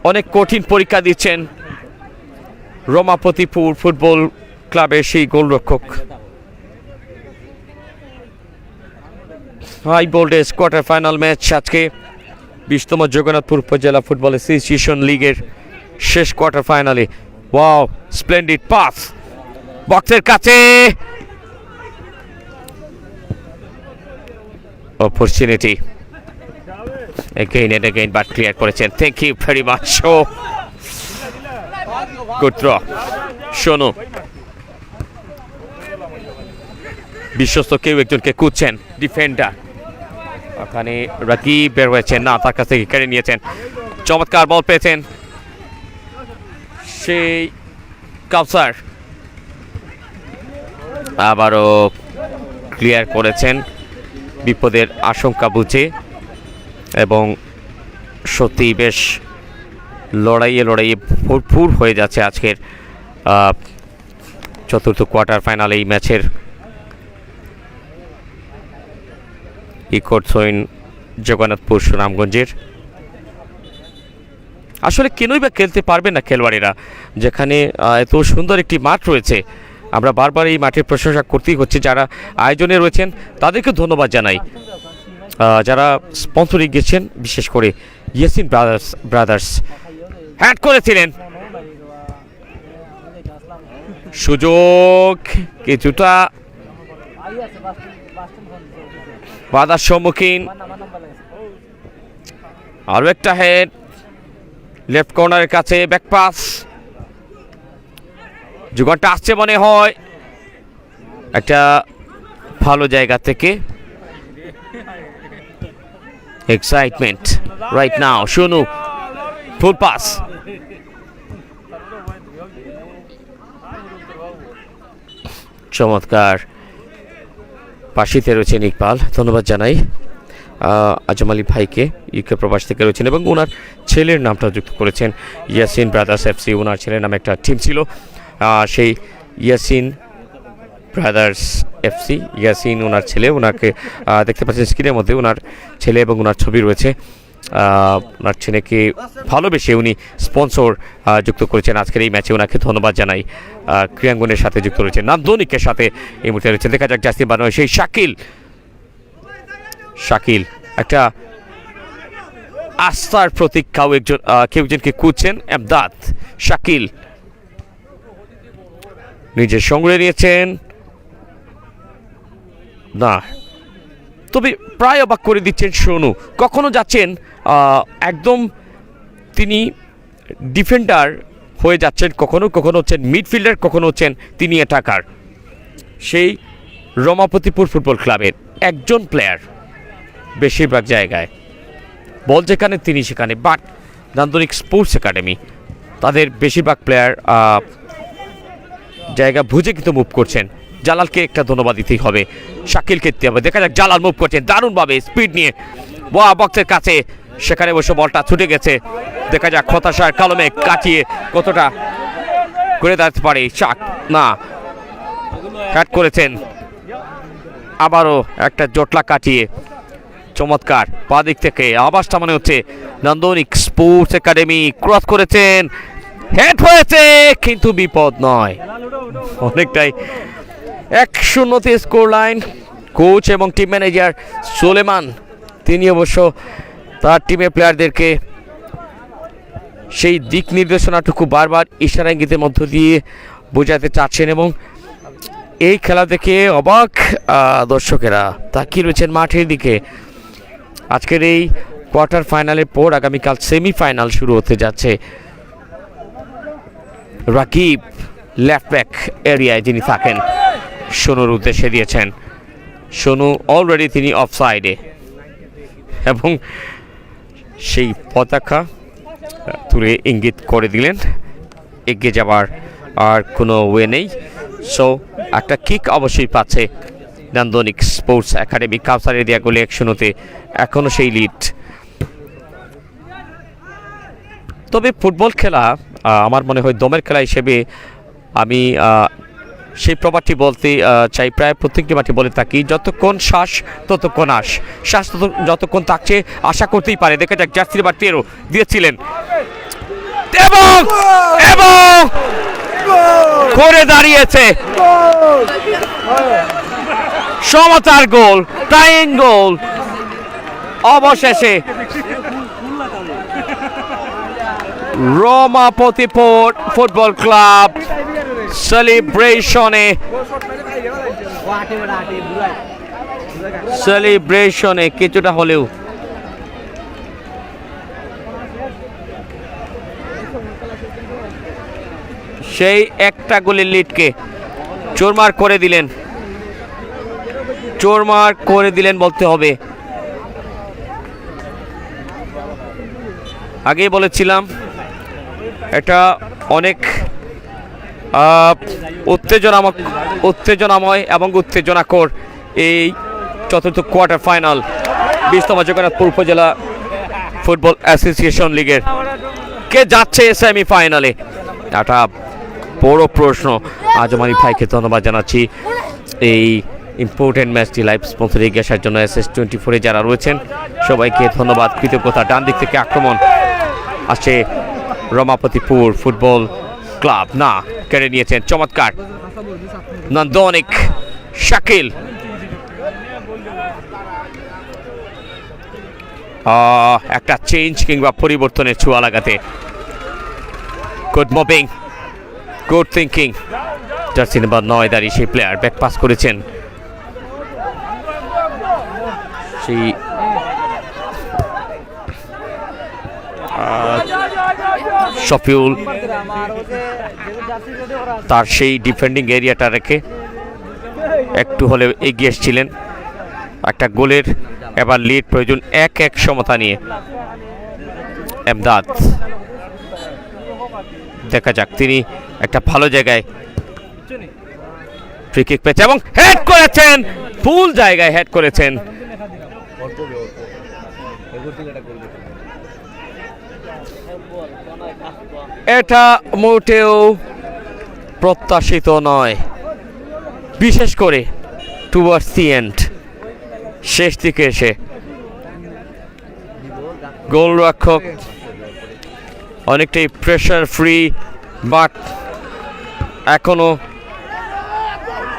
অনেক কঠিন পরীক্ষা দিচ্ছেন রমাপতিপুর ফুটবল ক্লাবের সেই গোলরক্ষক। High voltage quarter final match আজকে 20তম জগন্নাথপুর উপজেলা ফুটবল অ্যাসোসিয়েশন লিগের শেষ কোয়ার্টার ফাইনালে। ওয়াও, স্প্লেন্ডিড পাস বক্সের কাছে, opportunity again and again, but clear করেছেন। Thank you very much. Good throw শোনো, বিশ্বস্ত কেউ একজনকে কুদছেন ডিফেন্ডার, ওখানে রাকি বের হয়েছেন, না তার কাছ থেকে কেড়ে নিয়েছেন। চমৎকার বল পেয়েছেন সেই কাউসার, আবারও ক্লিয়ার করেছেন বিপদের আশঙ্কা বুঝে। এবং সত্যি বেশ লড়াইয়ে ভরপুর হয়ে যাচ্ছে আজকের চতুর্থ কোয়ার্টার ফাইনাল এই ম্যাচের। ইকোটসইন জগন্নাথপুর সুনামগঞ্জের। আসলে কেনই বা খেলতে পারবে না খেলোয়াড়েরা, যেখানে এত সুন্দর একটি মাঠ রয়েছে। আমরা বারবার এই মাঠের প্রশংসা করতেই হচ্ছে। যারা আয়োজনে রয়েছেন তাদেরকে ধন্যবাদ জানাই, যারা স্পন্সরে গেছেন, বিশেষ করে ইয়াসিন ব্রাদার্স হ্যাট করেছিলেন। সুযোগ কিছুটা বাধার সম্মুখীন। আরো একটা হেড লেফট কর্নারের কাছে, ব্যাক পাস, যুগটা আসছে মনে হয় একটা ভালো জায়গা থেকে। Excitement right now. Sonu full pass, চমৎকার। পাশিতে রয়েছেন ইকবাল, ধন্যবাদ জানাই আজম আলী ভাইকে, ইউকে প্রবাস থেকে রয়েছেন এবং ওনার ছেলের নামটা যুক্ত করেছেন ইয়াসিন ব্রাদার্স এফসি। ওনার ছেলের নামে একটা টিম ছিল, সেই ইয়াসিন ব্রাদার্স এফসি। ইয়াসিন ওনার ছেলে, ওনাকে দেখতে পাচ্ছেন স্ক্রিনের মধ্যে ওনার ছেলে এবং ওনার ছবি রয়েছে। ওনার ছেলেকে ভালোবেসে উনি স্পন্সর যুক্ত করেছেন আজকের এই ম্যাচে। ওনাকে ধন্যবাদ জানাই। ক্রীড়াঙ্গনের সাথে যুক্ত রয়েছেন, নান্দনিকের সাথে এই মুহূর্তে রয়েছে। দেখা যাক জাস্টিন বানোয় সেই শাকিল। শাকিল একটা আস্থার প্রতীক, কেউ একজনকে খুঁজছেন। এমদাদ, শাকিল নিজের সঙ্গে নিয়েছেন না, তবে প্রায় অবাক করে দিচ্ছেন সোনু। কখনো যাচ্ছেন একদম তিনি ডিফেন্ডার হয়ে যাচ্ছেন, কখনো কখনো হচ্ছেন মিডফিল্ডার, কখনো হচ্ছেন তিনি অ্যাটাকার। সেই রমাপতিপুর ফুটবল ক্লাবের একজন প্লেয়ার বেশিরভাগ জায়গায়, বল যেখানে তিনি সেখানে। বাট নান্দনিক স্পোর্টস একাডেমি তাদের বেশিরভাগ প্লেয়ার জায়গা বুঝে কিন্তু মুভ করছেন। জালালকে একটা ধন্যবাদ দিতেই হবে, শাকিলকে দিতে হবে। দেখা যাক, জালাল মুভ করছেন দারুণভাবে স্পিড নিয়ে বক্সের কাছে, সেখানে বসে বলটা ছুটে গেছে। দেখা যাক হতাশার কলমে কাটিয়ে কতটা করে দাঁড়াতে পারে। শাক না, কাট করেছেন, আবারও একটা জটলা কাটিয়ে চমৎকার পা দিক থেকে আবাসটা মনে হচ্ছে নান্দনিক স্পোর্টস একাডেমি। ক্রস করেছেন, হেড হয়েছে কিন্তু বিপদ নয়, অনেকটাই 1-0 স্কোর লাইন। কোচ এবং টিম ম্যানেজার সুলেমান তিনি অবশ্য তার টিমের প্লেয়ারদেরকে সেই দিক নির্দেশনাটুকু বারবার ইশারা ইঙ্গিতের মধ্য দিয়ে বোঝাতে চাচ্ছেন এবং এই খেলা দেখে অবাক দর্শকেরা তাকিয়ে রয়েছেন মাঠের দিকে। আজকের এই কোয়ার্টার ফাইনালের পর আগামীকাল সেমিফাইনাল শুরু হতে যাচ্ছে। রাকিব লেফট ব্যাক এরিয়ায় যিনি থাকেন সোনুর উদ্দেশ্যে দিয়েছেন। সোনু অলরেডি তিনি অফসাইডে এবং সেই পতাকা তুলে ইঙ্গিত করে দিলেন এগিয়ে যাবার আর কোনো ওয়ে নেই। সো একটা কিক অবশ্যই পাচ্ছে নান্দনিক স্পোর্টস একাডেমি। কাউসার এরিয়া গোলে 1-0 এখনও সেই লিড। তবে ফুটবল খেলা আমার মনে হয় দমের খেলা হিসেবে আমি সেই প্রবাদটি বলতে চাই, প্রায় প্রত্যেকটি মাঠে বলে থাকি, যতক্ষণ শ্বাস ততক্ষণ আশ। শ্বাস যতক্ষণ থাকছে আশা করতেই পারে। দেখা যাক, জার্সি নাম্বার 13 দিয়েছিলেন এবং করে দাঁড়িয়েছে সমতার গোল, টাইং গোল। অবশেষে রমাপতিপুর ফুটবল ক্লাব সেলিব্রেশনে কিছুটা হলেও সেই একটা গোলের লিডকে চোরমার করে দিলেন বলতে হবে। আগেই বলেছিলাম এটা অনেক উত্তেজনাময় এবং উত্তেজনাকর এই চতুর্থ কোয়ার্টার ফাইনাল 20তম জগন্নাথপুর উপজেলা ফুটবল অ্যাসোসিয়েশন লিগের। কে যাচ্ছে সেমিফাইনালে, একটা বড় প্রশ্ন। আজম আলী ভাইকে ধন্যবাদ জানাচ্ছি এই ইম্পর্টেন্ট ম্যাচটি লাইভ স্পন্সর এগিয়ে আসার জন্য। SS24 যারা রয়েছেন সবাইকে ধন্যবাদ, কৃতজ্ঞতা। ডান দিক থেকে আক্রমণ আসছে রমাপতিপুর ফুটবল ক্লাব, না কেড়ে নিয়েছেন চমৎকার নান্দনিক শাকিল। একটা চেঞ্জ কিংবা পরিবর্তনের ছোঁয়া লাগাতে good moving, good thinking jersey number 9 দাঁড়িয়ে সেই প্লেয়ার ব্যাক পাস করেছেন সেই শফিউল তার সেই ডিফেন্ডিং এরিয়াটা রেখে একটু হলে এগিয়ে এসেছিলেন একটা গোলের এবার লিড প্রয়োজন 1-1 সমতা নিয়ে এমদাদ দেখা যাক তিনি একটা ভালো জায়গায় ফ্রি কিক পেয়েছে এবং হেড করেছেন ফুল জায়গায় হেড করেছেন এটা মোটেও প্রত্যাশিত নয় বিশেষ করে টুয়ার্ডস দি এন্ড শেষ দিকে এসে গোলরক্ষক অনেকটাই প্রেশার ফ্রি বাট এখনো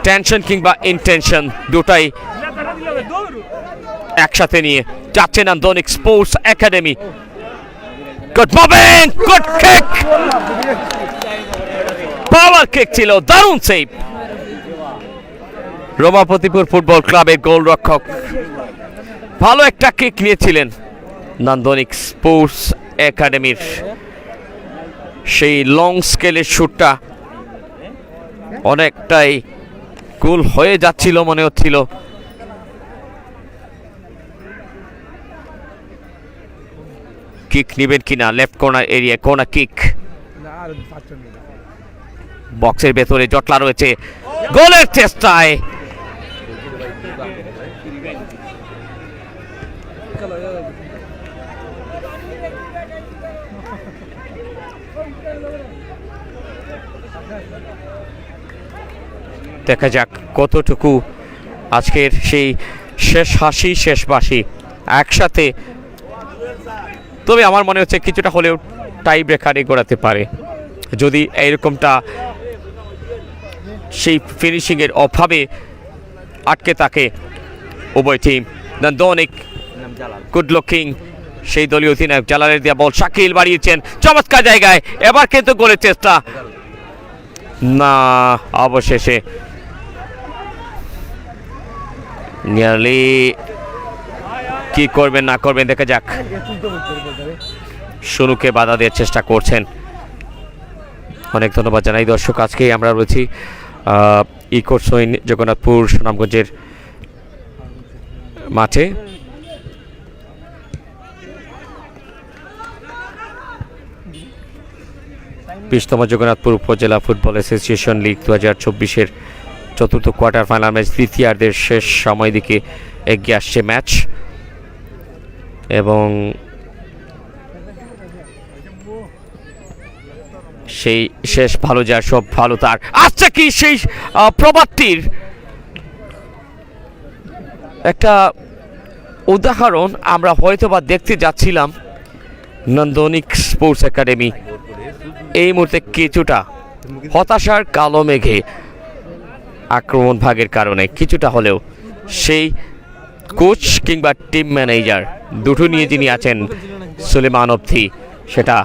টেনশন কিংবা ইনটেনশন দুটাই একসাথে নিয়ে যাচ্ছেন Nandanik sports academy good moving good kick power kick ছিল দারুণ সেভ রমাপতিপুর ফুটবল ক্লাবের গোলরক্ষক ভালো একটা কিক নিয়েছিলেন নান্দনিক স্পোর্টস একাডেমির সেই লং স্কেলের শুটটা অনেকটাই গোল হয়ে যাচ্ছিল মনে হচ্ছিল কিক নেবেন কিনা লেফট কর্নার এরিয়া কোনা কিক বক্সের ভেতরে জটলা রয়েছে গোলের চেষ্টায় দেখা যাক কতটুকু আজকের সেই শেষ হাসি শেষ বাসি একসাথে তবে আমার মনে হচ্ছে কিছুটা হলেও টাই ব্রেকারে গড়াতে পারে যদি এইরকমটা সেই ফিনিশিংয়ের অভাবে আটকে থাকে উভয় টিম নান্দনিক গুড লুকিং সেই দলীয় অধিনায়ক জালালের দেয়া বল শাকিল বাড়িয়েছেন চমৎকার জায়গায় এবার কিন্তু গোলের চেষ্টা না অবশেষে নিয়ারলি কি করবেন না করবেন দেখা যাক শুরুকে বাধা দেওয়ার চেষ্টা করছেন অনেক ধন্যবাদ জানাই দর্শক আজকেই আমরা রয়েছি ইকোসইন জগন্নাথপুর সুনামগঞ্জের মাঠে বিশতম জগন্নাথপুর উপজেলা ফুটবল অ্যাসোসিয়েশন লিগ 2024-এর চতুর্থ কোয়ার্টার ফাইনাল ম্যাচ দ্বিতীয়ার্ধের শেষ সময় দিকে এগিয়ে আসছে ম্যাচ এবং সেই শেষ ভালো যার সব ভালো তার আসছে কি সেই প্রবাদটির একটা উদাহরণ আমরা হয়তোবা দেখতে যাচ্ছিলাম নান্দনিক স্পোর্টস একাডেমি এই মুহূর্তে কিছুটা হতাশার কালো মেঘে আক্রমণ ভাগের কারণে কিছুটা হলেও সেই কোচ কিংবা টিম ম্যানেজার দুটো নিয়ে যিনি আছেন সুলেমান অবধি সেটা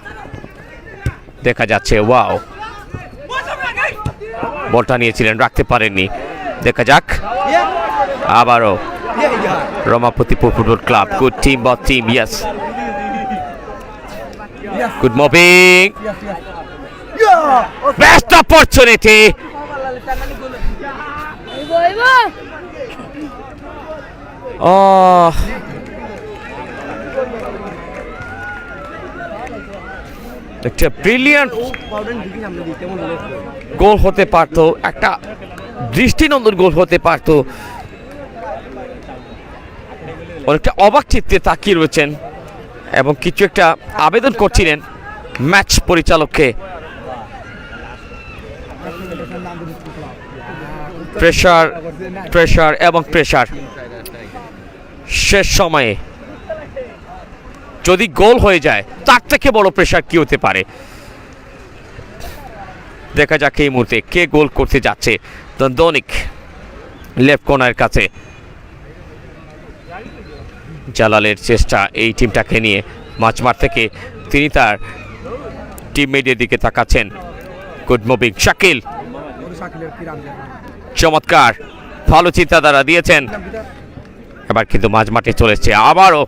দেখা যাচ্ছে ওয়াও বলটা নিয়েছিলেন রাখতে পারেননি দেখা যাক আবারও রমাপতিপুর ফুটবল ক্লাব গুড টিম বা team yes good moving best opportunity একটা ব্রিলিয়ান্ট গোল হতে পারতো একটা দৃষ্টিনন্দন গোল হতে পারতো অনেকটা অবাক চিত্তে তাকিয়ে রয়েছেন এবং কিছু একটা আবেদন করছিলেন ম্যাচ পরিচালককে প্রেসার প্রেসার এবং প্রেসার শেষ সময়ে যদি গোল হয়ে যায় তার থেকে বড় প্রেসার কি হতে পারে দেখা যাক এই মুহূর্তে কে গোল করতে যাচ্ছে নান্দনিক লেফট কর্নারের কাছে জালালের চেষ্টা এই টিমটাকে নিয়ে মাঝমাঠ থেকে তিনি তার টিমমেটের দিকে তাকাচ্ছেন গুড মুভিং শাকিল চমৎকার, ভালো চিন্তাধারা দিয়েছেন। এবার কিন্তু মাঝ মাঠে চলেছে আবারও,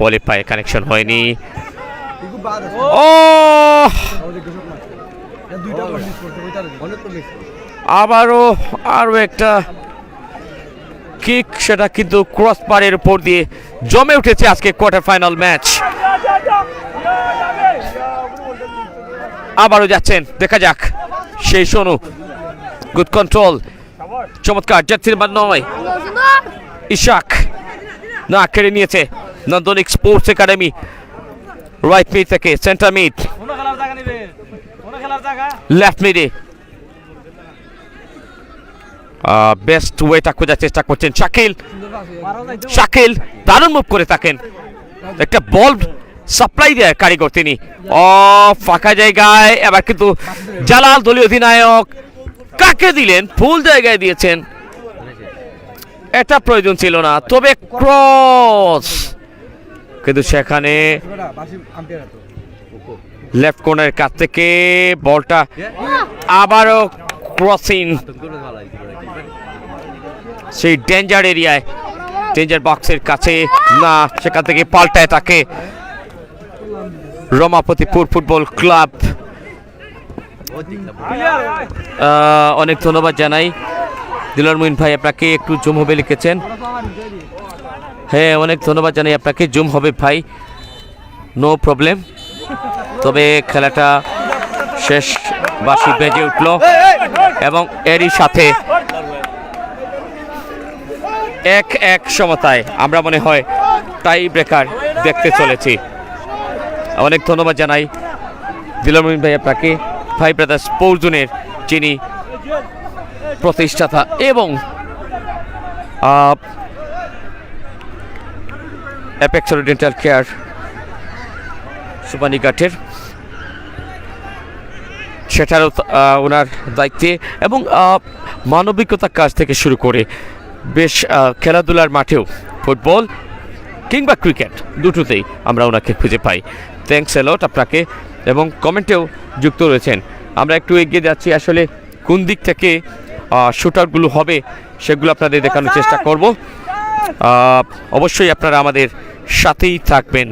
বলে পায়ে কানেকশন হয়নি। ও আবারও আরো একটা কিক, সেটা কিন্তু ক্রস বারের উপর দিয়ে জমে উঠেছে আজকে কোয়ার্টার ফাইনাল ম্যাচ। আবারও যাচ্ছেন, দেখা যাক সেই সোনু, গুড কন্ট্রোল, চমৎকার, জার্সির মান 9 ইশাক না কেড়ে নিয়েছে নান্দনিক স্পোর্টস একাডেমি রাইট মিড থেকে সেন্টার মিড, লেফট মিডে বেস্ট ওয়েটা খোঁজার চেষ্টা করছেন শাকিল। শাকিল দারুণ মুভ করে থাকেন, একটা বল সাপ্লাই দেয় কারিগর তিনি। ফাঁকা জায়গায় এবার কিন্তু জালাল দলীয় অধিনায়ক কাকে দিলেন, ভুল জায়গায় দিয়েছেন, এটা প্রয়োজন ছিল না, তবে ক্রস কিন্তু সেখানে লেফট কর্নারের কাছ থেকে বলটা আবারও ক্রসিং সেই ডেঞ্জার এরিয়ায়, ডেঞ্জার বক্সের কাছে না, সেখান থেকে পাল্টায় তাকে রমাপতিপুর ফুটবল ক্লাব। অনেক ধন্যবাদ জানাই দিলর মুইন ভাই, আপনাকে একটু জুম হবে লিখেছেন। হ্যাঁ, অনেক ধন্যবাদ জানাই আপনাকে, জুম হবে ভাই, নো প্রবলেম। তবে খেলাটা শেষ বাঁশি বেজে উঠল এবং এরই সাথে 1-1 সমতায় আমরা মনে হয় টাই ব্রেকার দেখতে চলেছি। অনেক ধন্যবাদ জানাই দিলর মুইন ভাই আপনাকে, ভাই ব্রাদার্স স্পোর্টস জোনের যিনি প্রতিষ্ঠাতা এবং অ্যাপেক্স ডেন্টাল কেয়ার সুপানিঘাটের, সেটারও ওনার দায়িত্বে, এবং মানবিকতার কাজ থেকে শুরু করে বেশ খেলাধুলার মাঠেও ফুটবল কিংবা ক্রিকেট দুটোতেই আমরা ওনাকে খুঁজে পাই। থ্যাঙ্কস এ লট আপনাকে, এবং কমেন্টেও যুক্ত রয়েছেন। আমরা একটু এগিয়ে যাচ্ছি, আসলে কোন দিক থেকে শুট আউটগুলো হবে সেগুলো আপনাদের দেখানোর চেষ্টা করব। অবশ্যই আপনারা আমাদের সাথেই থাকবেন।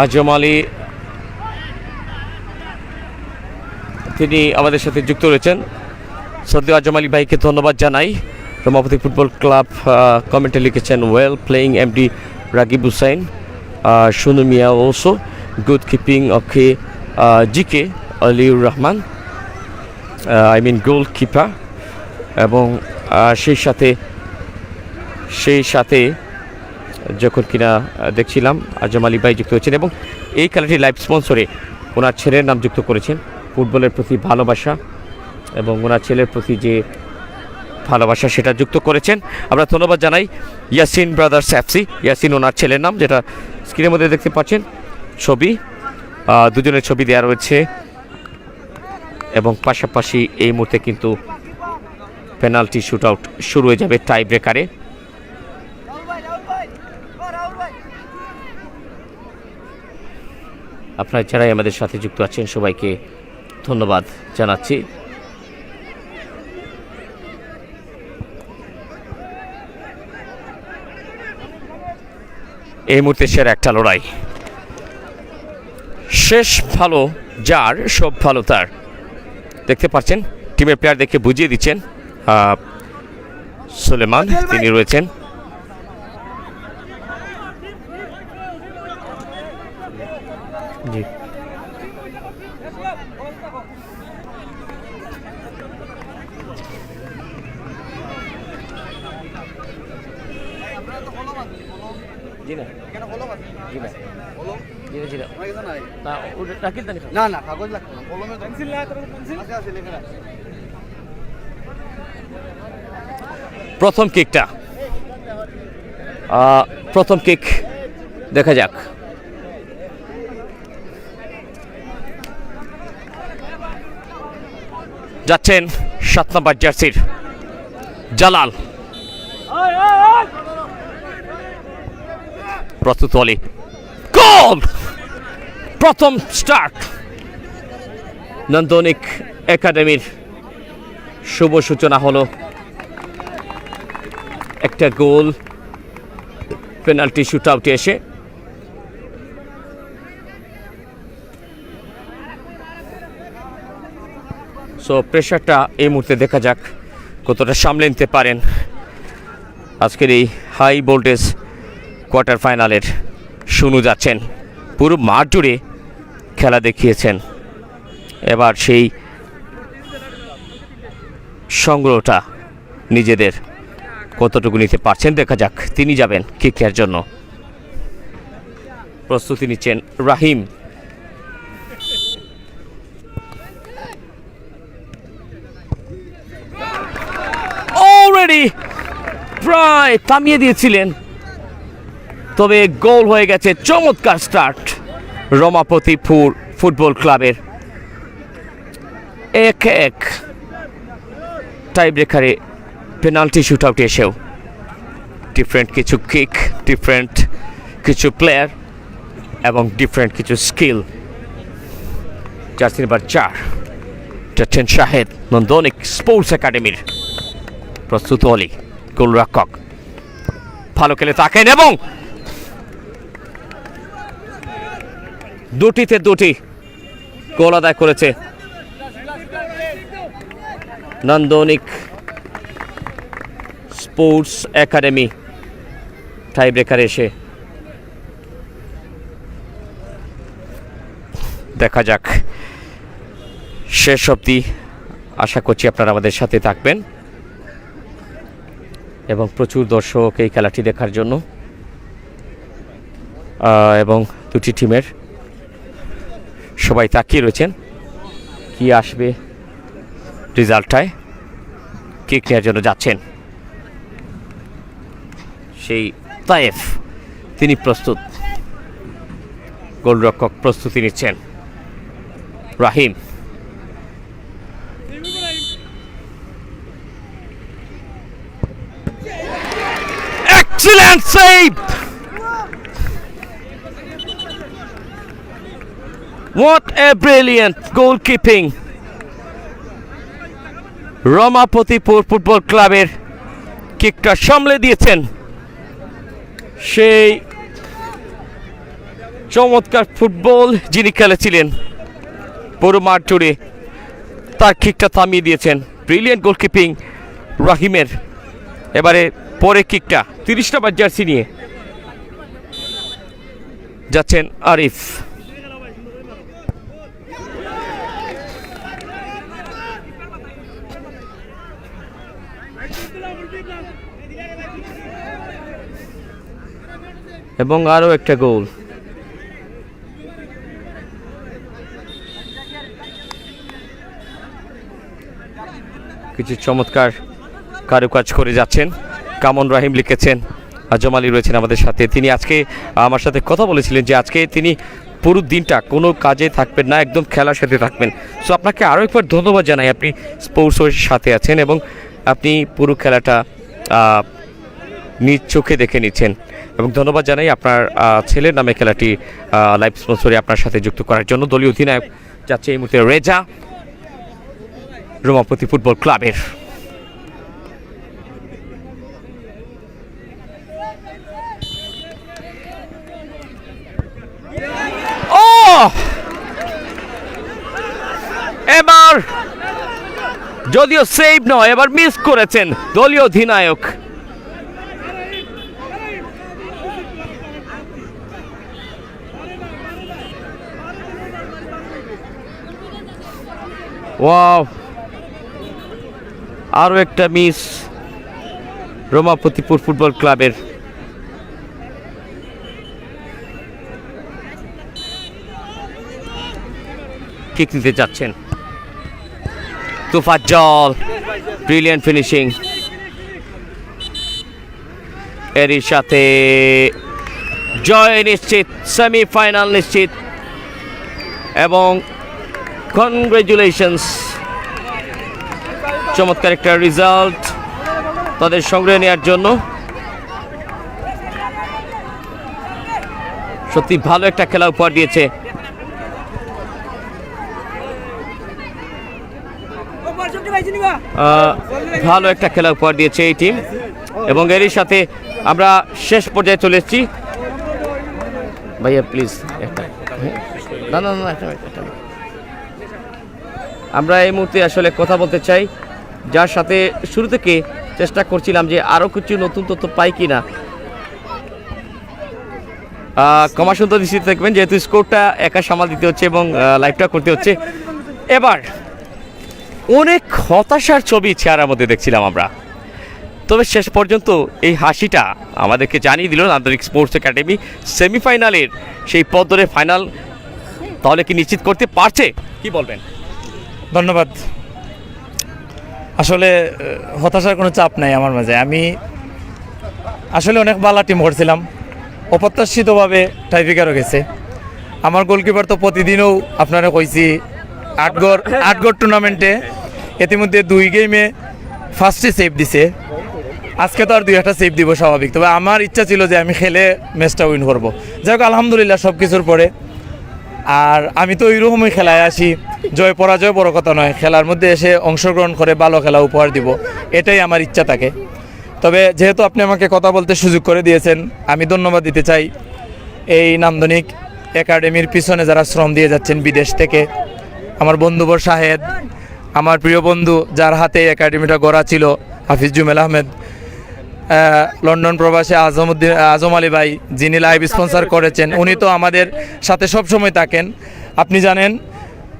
আজম আলী তিনি আমাদের সাথে যুক্ত রয়েছেন। সদ্য আজম আলী ভাইকে ধন্যবাদ জানাই। রমাপতি ফুটবল ক্লাব কমেন্টে লিখেছেন well playing MD Ragib Hussain, Sonu Mia also good keeping okay GK Aliur Rahman, I mean goalkeeper, এবং সেই সাথে যখন কিনা দেখছিলাম আজম আলী ভাই যুক্ত হয়েছেন এবং এই খেলাটি লাইভ স্পন্সরে ওনার ছেলের নাম যুক্ত করেছেন। ফুটবলের প্রতি ভালোবাসা এবং ওনার ছেলের প্রতি যে ভালোবাসা সেটা যুক্ত করেছেন। আমরা ধন্যবাদ জানাই ইয়াসিন ব্রাদার্স এফসি, ইয়াসিন ওনার ছেলের নাম, যেটা স্ক্রিনের মধ্যে দেখতে পাচ্ছেন ছবি, দুজনের ছবি দেওয়া রয়েছে, এবং পাশাপাশি এই মুহূর্তে কিন্তু পেনাল্টি শুট আউট শুরু হয়ে যাবে টাই ব্রেকারে। আপনারা যারাই আমাদের সাথে যুক্ত আছেন সবাইকে ধন্যবাদ জানাচ্ছি। এই মুহূর্তে সেরা একটা লড়াই, শেষ ভালো যার সব ভালো তার। দেখতে পাচ্ছেন টিমের প্লেয়ার দেখে বুঝিয়ে দিচ্ছেন সুলেমান, তিনি রয়েছেন। জি জি না জি না জি না না রাখিল না না কাগজ লাগবে না, কলমে পেন্সিল না, পেন্সিল আছে লেখা। প্রথম কিক দেখা যাক। যাচ্ছেন 7 নম্বর জার্সির জালাল। প্রস্তুত অলি, গোল! প্রথম স্টার্ট নান্দনিক একাডেমির শুভ সূচনা হলো একটা গোল পেনাল্টি শুট আউটে এসে। সো প্রেশারটা এই মুহূর্তে দেখা যাক কতটা সামলে নিতে পারেন আজকের এই হাই ভোল্টেজ কোয়ার্টার ফাইনালের। শুনু যাচ্ছেন, পুরো মাঠ জুড়ে খেলা দেখিয়েছেন, এবার সেই সংগ্রহটা নিজেদের কতটুকু নিতে পারছেন দেখা যাক। তিনি যাবেন কিকের জন্য, প্রস্তুতি নিচ্ছেন রাহিম। অলরেডি প্রায় থামিয়ে দিয়েছিলেন, তবে গোল হয়ে গেছে। চমৎকার স্টার্ট রমাপতিপুর ফুটবল ক্লাবের। 1-1 টাই ব্রেকারে পেনাল্টি শুট আউট এসেও ডিফারেন্ট কিছু কিক, ডিফারেন্ট কিছু প্লেয়ার এবং ডিফারেন্ট কিছু স্কিল। জার্সি নাম্বার 4 যাচ্ছেন শাহেদ, নন্দনিক স্পোর্টস একাডেমির। প্রস্তুত অলি, গোলরক্ষক ভালো খেলে থাকেন এবং দুটিতে দুটি গোল আদায় করেছে নান্দনিক স্পোর্টস একাডেমি টাই ব্রেকারে এসে। দেখা যাক শেষ অবধি, আশা করছি আপনারা আমাদের সাথে থাকবেন এবং প্রচুর দর্শক এই খেলাটি দেখার জন্য এবং দুটি টিমের সবাই তাকিয়ে রয়েছেন কি আসবে রেজাল্টটায়। কিক নেওয়ার জন্য যাচ্ছেন সেই তায়েফ, তিনি প্রস্তুত। গোলরক্ষক প্রস্তুতি নিচ্ছেন Rahim. Excellent save! What a brilliant goalkeeping! Ramapatipur football ক্লাবের কিকটা সামলে দিয়েছেন সেই চমৎকার ফুটবল যিনি খেলেছিলেন পুরো মাঠ জুড়ে, তার কিকটা থামিয়ে দিয়েছেন। ব্রিলিয়েন্ট গোলকিপিং রাহিমের। এবারে পরে কিকটা 30 নম্বর জার্সি নিয়ে যাচ্ছেন আরিফ। এবং আরও একটা গোল। কিছু চমৎকার কারুকাজ করে যাচ্ছেন। কামন রাহিম লিখেছেন, আজম আলী রয়েছেন আমাদের সাথে। তিনি আজকে আমার সাথে কথা বলেছিলেন যে আজকে তিনি পুরো দিনটা কোনো কাজে থাকবেন না, একদম খেলার সাথে থাকবেন। সো আপনাকে আরও একবার ধন্যবাদ জানাই, আপনি স্পোর্টসের সাথে আছেন এবং আপনি পুরো খেলাটা নিজ চোখে দেখে নিচ্ছেন। এবং ধন্যবাদ জানাই আপনার ছেলের নামে খেলাটি লাইভ স্পন্সরে আপনার সাথে যুক্ত করার জন্য। দলীয় অধিনায়ক যাচ্ছে এই মুহূর্তে রেজা, রমাপতি ফুটবল ক্লাবের। এবার যদিও সেভ নয়, এবার মিস করেছেন দলীয় অধিনায়ক। ওয়াও, আরও একটা মিস রমাপতিপুর ফুটবল ক্লাবের। কিক নিতে যাচ্ছেন তুফাজ্জল, ব্রিলিয়ান্ট ফিনিশিং। এরই সাথে জয় নিশ্চিত, সেমিফাইনাল নিশ্চিত এবং কনগ্রেচুলেশনস চমৎকার একটা রেজাল্ট তাদের সংগ্রহে নেওয়ার জন্য। সত্যি ভালো একটা খেলা উপহার দিয়েছে। ভালো একটা খেলা উপহার দিয়েছে এই টিম, এবং এরই সাথে আমরা শেষ পর্যায়ে চলে এসেছি। ভাইয়া প্লিজ একটা, না না না একটা। আমরা এই মুহূর্তে আসলে কথা বলতে চাই যার সাথে শুরু থেকে চেষ্টা করছিলাম যে আরও কিছু নতুন তথ্য পাই কি না। ক্ষমা সুন্দর দৃষ্টিতে দেখবেন যেহেতু স্কোরটা একা সামাল দিতে হচ্ছে এবং লাইভটা করতে হচ্ছে। এবার অনেক হতাশার ছবি চেহারার মধ্যে দেখছিলাম আমরা, তবে শেষ পর্যন্ত এই হাসিটা আমাদেরকে জানিয়ে দিল নান্দনিক স্পোর্টস একাডেমি সেমিফাইনালের সেই পথ ধরে ফাইনাল তাহলে কি নিশ্চিত করতে পারছে, কি বলবেন? ধন্যবাদ। আসলে হতাশার কোনো চাপ নাই আমার মাঝে। আমি আসলে অনেক ভালো টিম করছিলাম, অপ্রত্যাশিতভাবে টাইব্রেকারও গেছে। আমার গোলকিপার তো প্রতিদিনও আপনারা কইছি 8 গড় টুর্নামেন্টে ইতিমধ্যে 2 গেমে ফার্স্টে সেভ দিছে, আজকে তো আর 2-1 সেভ দিব স্বাভাবিক। তবে আমার ইচ্ছা ছিল যে আমি খেলে ম্যাচটা উইন করবো। যাই হোক আলহামদুলিল্লাহ সব কিছুর পরে। আর আমি তো ওইরকমই খেলায় আসি, জয় পরাজয় বড় কথা নয়, খেলার মধ্যে এসে অংশগ্রহণ করে ভালো খেলা উপহার দিব, এটাই আমার ইচ্ছা থাকে। তবে যেহেতু আপনি আমাকে কথা বলতে সুযোগ করে দিয়েছেন, আমি ধন্যবাদ দিতে চাই এই নান্দনিক একাডেমির পিছনে যারা শ্রম দিয়ে যাচ্ছেন বিদেশ থেকে। আমার বন্ধুবর শাহেদ, আমার প্রিয় বন্ধু যার হাতে একাডেমিটা গড়া ছিল হাফিজ জুমেল আহমেদ, লন্ডন প্রবাসী আজম আলী ভাই যিনি লাইভ স্পন্সর করেছেন, উনি তো আমাদের সাথে সবসময় থাকেন। আপনি জানেন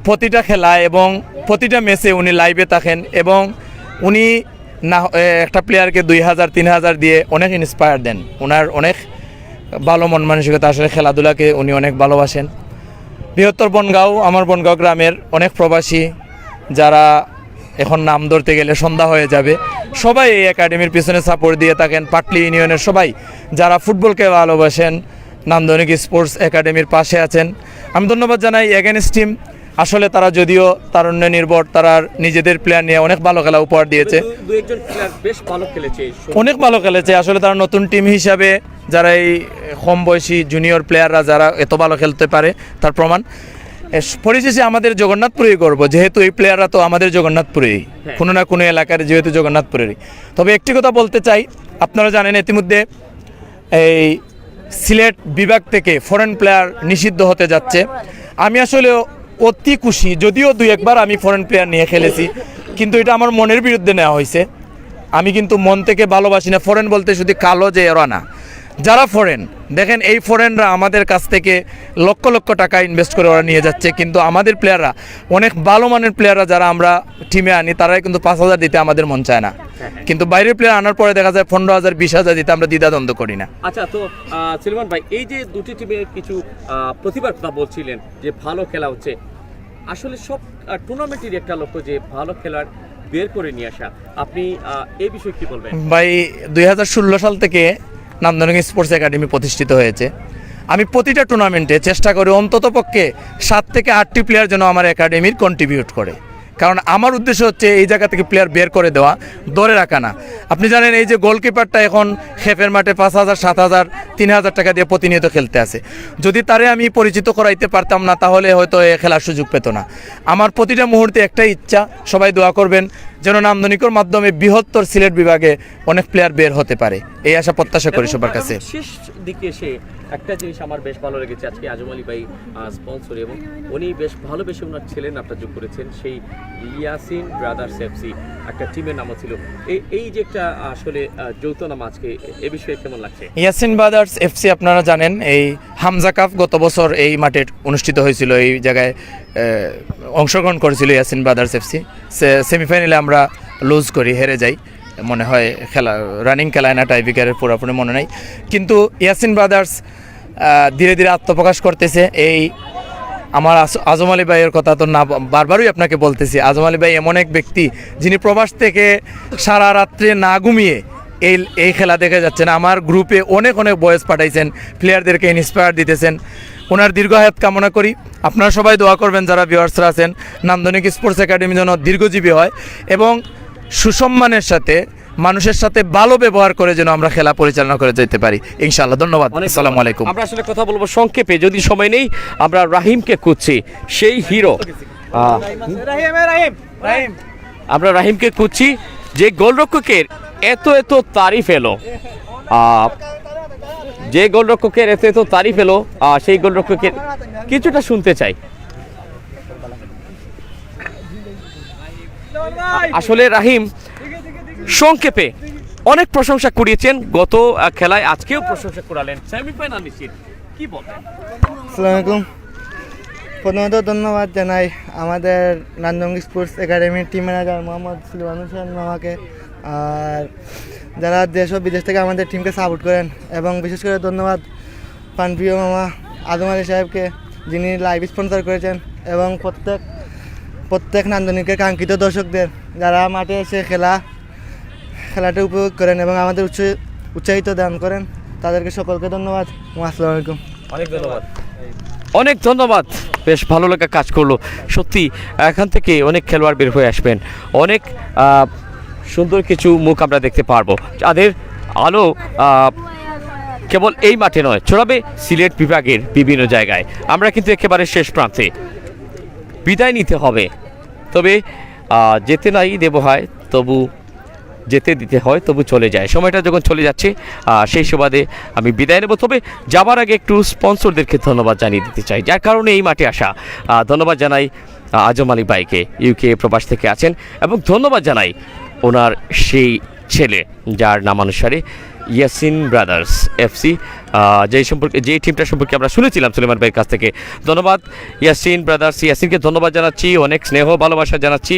প্রতিটা খেলায় এবং প্রতিটা ম্যাচে উনি লাইভে থাকেন, এবং উনি না একটা প্লেয়ারকে 2000-3000 দিয়ে অনেক ইন্সপায়ার দেন। ওনার অনেক ভালো মন মানসিকতা, আসলে খেলাধুলাকে উনি অনেক ভালোবাসেন। বৃহত্তর বনগাঁও, আমার বনগাঁও গ্রামের অনেক প্রবাসী যারা এখন নাম ধরতে গেলে সন্ধ্যা হয়ে যাবে, সবাই এই একাডেমির পিছনে সাপোর্ট দিয়ে থাকেন। পাটলি ইউনিয়নের সবাই যারা ফুটবলকে ভালোবাসেন নান্দনিক স্পোর্টস একাডেমির পাশে আছেন, আমি ধন্যবাদ জানাই। এগেনস্ট টিম আসলে তারা যদিও তারুণ্য নির্ভর, তারা নিজেদের প্লেয়ার নিয়ে অনেক ভালো খেলা উপহার দিয়েছে, অনেক ভালো খেলেছে। আসলে তারা নতুন টিম হিসাবে যারা এই কম বয়সী জুনিয়র প্লেয়াররা যারা এত ভালো খেলতে পারে তার প্রমাণ। পরিশেষে আমাদের জগন্নাথপুরেই করবো, যেহেতু এই প্লেয়াররা তো আমাদের জগন্নাথপুরেই, কোনো না কোনো এলাকার যেহেতু জগন্নাথপুরেরই। তবে একটি কথা বলতে চাই, আপনারা জানেন ইতিমধ্যে এই সিলেট বিভাগ থেকে ফরেন প্লেয়ার নিষিদ্ধ হতে যাচ্ছে। আমি আসলে অতি খুশি, যদিও 2-1 বার আমি ফরেন প্লেয়ার নিয়ে খেলেছি, কিন্তু এটা আমার মনের বিরুদ্ধে নেওয়া হয়েছে। আমি কিন্তু মন থেকে ভালোবাসি না। ফরেন বলতে শুধু কালো যে এরা না, যারা ফরেন, দেখেন এই ফরেনরা আমাদের কাছ থেকে লক্ষ লক্ষ টাকা ইনভেস্ট করে ওরা নিয়ে যাচ্ছে, কিন্তু আমাদের প্লেয়াররা, অনেক ভালো মানের প্লেয়াররা যারা আমরা টিমে আনি, তারাই কিন্তু 5000 দিতে আমাদের মন চায় না, কিন্তু বাইরের প্লেয়ার আনার পরে দেখা যায় 15000, 20000 দিতে আমরা দ্বিধাদ্বন্দ্ব করি না। আচ্ছা, তো সলিমান ভাই, এই যে দুটি টিমের কিছু প্রতিভার কথা বলছিলেন যে ভালো খেলা হচ্ছে, আসলে সব টুর্নামেন্টের একটা লক্ষ্য যে ভালো খেলার বের করে নিয়ে আসা, আপনি এই বিষয়ে কি বলবেন? ভাই 2016 সাল থেকে নান্দনিক স্পোর্টস একাডেমি প্রতিষ্ঠিত হয়েছে। আমি প্রতিটা টুর্নামেন্টে চেষ্টা করি অন্ততপক্ষে 7 থেকে 8টি প্লেয়ার যেন আমার একাডেমির কন্ট্রিবিউট করে, কারণ আমার উদ্দেশ্য হচ্ছে এই জায়গা থেকে প্লেয়ার বের করে দেওয়া, ধরে রাখা না। আপনি জানেন এই যে গোলকিপারটা এখন খেপের মাঠে 5000, 7000, 3000 টাকা দিয়ে প্রতিনিয়ত খেলতে আসে, যদি তারে আমি পরিচিত করাইতে পারতাম না তাহলে হয়তো এ খেলার সুযোগ পেত না। আমার প্রতিটা মুহূর্তে একটাই ইচ্ছা, সবাই দোয়া করবেন যেন নান্দনিকর মাধ্যমে বৃহত্তর সিলেট বিভাগে অনেক প্লেয়ার বের হতে পারে, এই আশা প্রত্যাশা করি সবার কাছে। শেষ দিকে এসে একটা জিনিস আমার বেশ ভালো লেগেছে, আজকে আজম আলী ভাই স্পন্সর, এবং উনি বেশ ভালোবেসে ওনার ছেলের নামটা যোগ করেছেন, সেই ইয়াসিন ব্রাদার্স এফসি একটা টিমের নামও ছিল। এই যে একটা আসলে যৌথ নাম, আজকে এ বিষয়ে কেমন লাগছে? ইয়াসিন ব্রাদার্স এফসি আপনারা জানেন এই হামজা কাপ গত বছর এই মাঠে অনুষ্ঠিত হয়েছিল, এই জায়গায় অংশগ্রহণ করেছিল ইয়াসিন ব্রাদার্স এফসি। সেমিফাইনালে আমরা লুজ করি, হেরে যাই মনে হয়, খেলা রানিং খেলায় না, টাইব্রেকারের পুরোপুরি মনে নাই। কিন্তু ইয়াসিন ব্রাদার্স ধীরে ধীরে আত্মপ্রকাশ করতেছে। এই আমার আজম আলী ভাইয়ের কথা তো না বারবারই আপনাকে বলতেছি, আজম আলী ভাই এমন এক ব্যক্তি যিনি প্রবাস থেকে সারা রাত্রে না ঘুমিয়ে এই খেলা দেখে যাচ্ছেন। আমার গ্রুপে অনেক বয়েস পাঠাইছেন, প্লেয়ারদেরকে ইন্সপায়ার দিতেছেন। ওনার দীর্ঘায়ুত কামনা করি। আপনারা সবাই দোয়া করবেন যারা ভিউয়ার্সরা আছেন, নান্দনিক স্পোর্টস একাডেমি যেন দীর্ঘজীবী হয় এবং সুসম্মানের সাথে মানুষের সাথে ভালো ব্যবহার করে যেন আমরা খেলা পরিচালনা করে যেতে পারি ইনশাআল্লাহ। ধন্যবাদ। আসসালামু আলাইকুম। আমরা আসলে কথা বলবো সংক্ষেপে, যদি সময় নেই আমরা রাহিমকে খুঁজছি, সেই হিরো। আমরা রাহিমকে খুঁজছি, যে গোলরক্ষকের এত এত তারিফ এলো, যে গোলরক্ষকের এত এত তারিফ এলো, সেই গোলরক্ষকের কিছুটা শুনতে চাই। আসলে রাহিম সংক্ষেপে অনেক প্রশংসা কুড়িয়েছেন গত খেলায়, আজকেও প্রশংসা কুড়ালেন, সেমিফাইনাল নিশ্চিত, কি বলবেন? আসসালামু আলাইকুম। প্রথমত ধন্যবাদ জানাই আমাদের নান্দঙ্গি স্পোর্টস একাডেমির টিম ম্যানেজার মোহাম্মদ সুলেমান হোসেন মামাকে, আর যারা দেশ ও বিদেশ থেকে আমাদের টিমকে সাপোর্ট করেন, এবং বিশেষ করে ধন্যবাদ প্রাণপ্রিয় মামা আদম আলী সাহেবকে, যিনি লাইভ স্পন্সর করেছেন, এবং প্রত্যেক নান্দনিকের কাঙ্ক্ষিত দর্শকদের যারা মাঠে এসে খেলাটা উপভোগ করেন এবং আমাদের উৎসাহিত দান করেন, তাদেরকে সকলকে ধন্যবাদ। আসসালামু আলাইকুম। অনেক ধন্যবাদ, অনেক ধন্যবাদ। বেশ ভালো লাগা কাজ করলো সত্যি। এখান থেকে অনেক খেলোয়াড় বের হয়ে আসবেন, অনেক সুন্দর কিছু মুখ আমরা দেখতে পারবো, যাদের আলো কেবল এই মাঠে নয়, ছড়াবে সিলেট বিভাগের বিভিন্ন জায়গায়। আমরা কিন্তু একেবারে শেষ প্রান্তে, বিদায় নিতে হবে, তবে যেতে নাই দেব হয়, তবু যেতে দিতে হয়, তবু চলে যায়। সময়টা যখন চলে যাচ্ছে সেই সুবাদে আমি বিদায় নেব। তবে যাবার আগে একটু স্পন্সরদেরকে ধন্যবাদ জানিয়ে দিতে চাই, যার কারণে এই মাঠে আসা। ধন্যবাদ জানাই আজম আলী ভাইকে, ইউকে প্রবাস থেকে আছেন, এবং ধন্যবাদ জানাই ওনার সেই ছেলে যার নামানুসারে ইয়াসিন ব্রাদার্স এফসি, যেই টিমটা সম্পর্কে আমরা শুনেছিলাম সুলেমান ভাইয়ের কাছ থেকে। ধন্যবাদ ইয়াসিন ব্রাদার্স, ইয়াসিনকে ধন্যবাদ জানাচ্ছি, অনেক স্নেহ ভালোবাসা জানাচ্ছি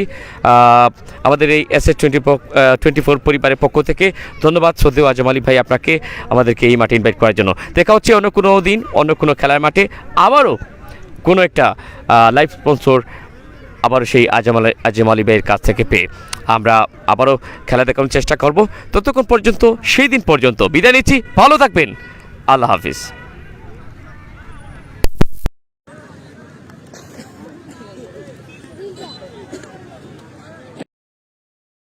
আমাদের এই SS24 পরিবারের পক্ষ থেকে। ধন্যবাদ শ্রদ্ধেয় আজম আলী ভাই আপনাকে, আমাদেরকে এই মাঠে ইনভাইট করার জন্য। দেখা হচ্ছে অন্য কোনো দিন, অন্য কোনো খেলার মাঠে, আবারও কোনো একটা লাইভ স্পন্সর আবারও সেই আজম আলী ভাইয়ের কাছ থেকে পেয়ে আমরা আবারও খেলা দেখানোর চেষ্টা করব। ততক্ষণ পর্যন্ত, সেই দিন পর্যন্ত বিদায় নিচ্ছি। ভালো থাকবেন, আল্লাহ হাফিজ।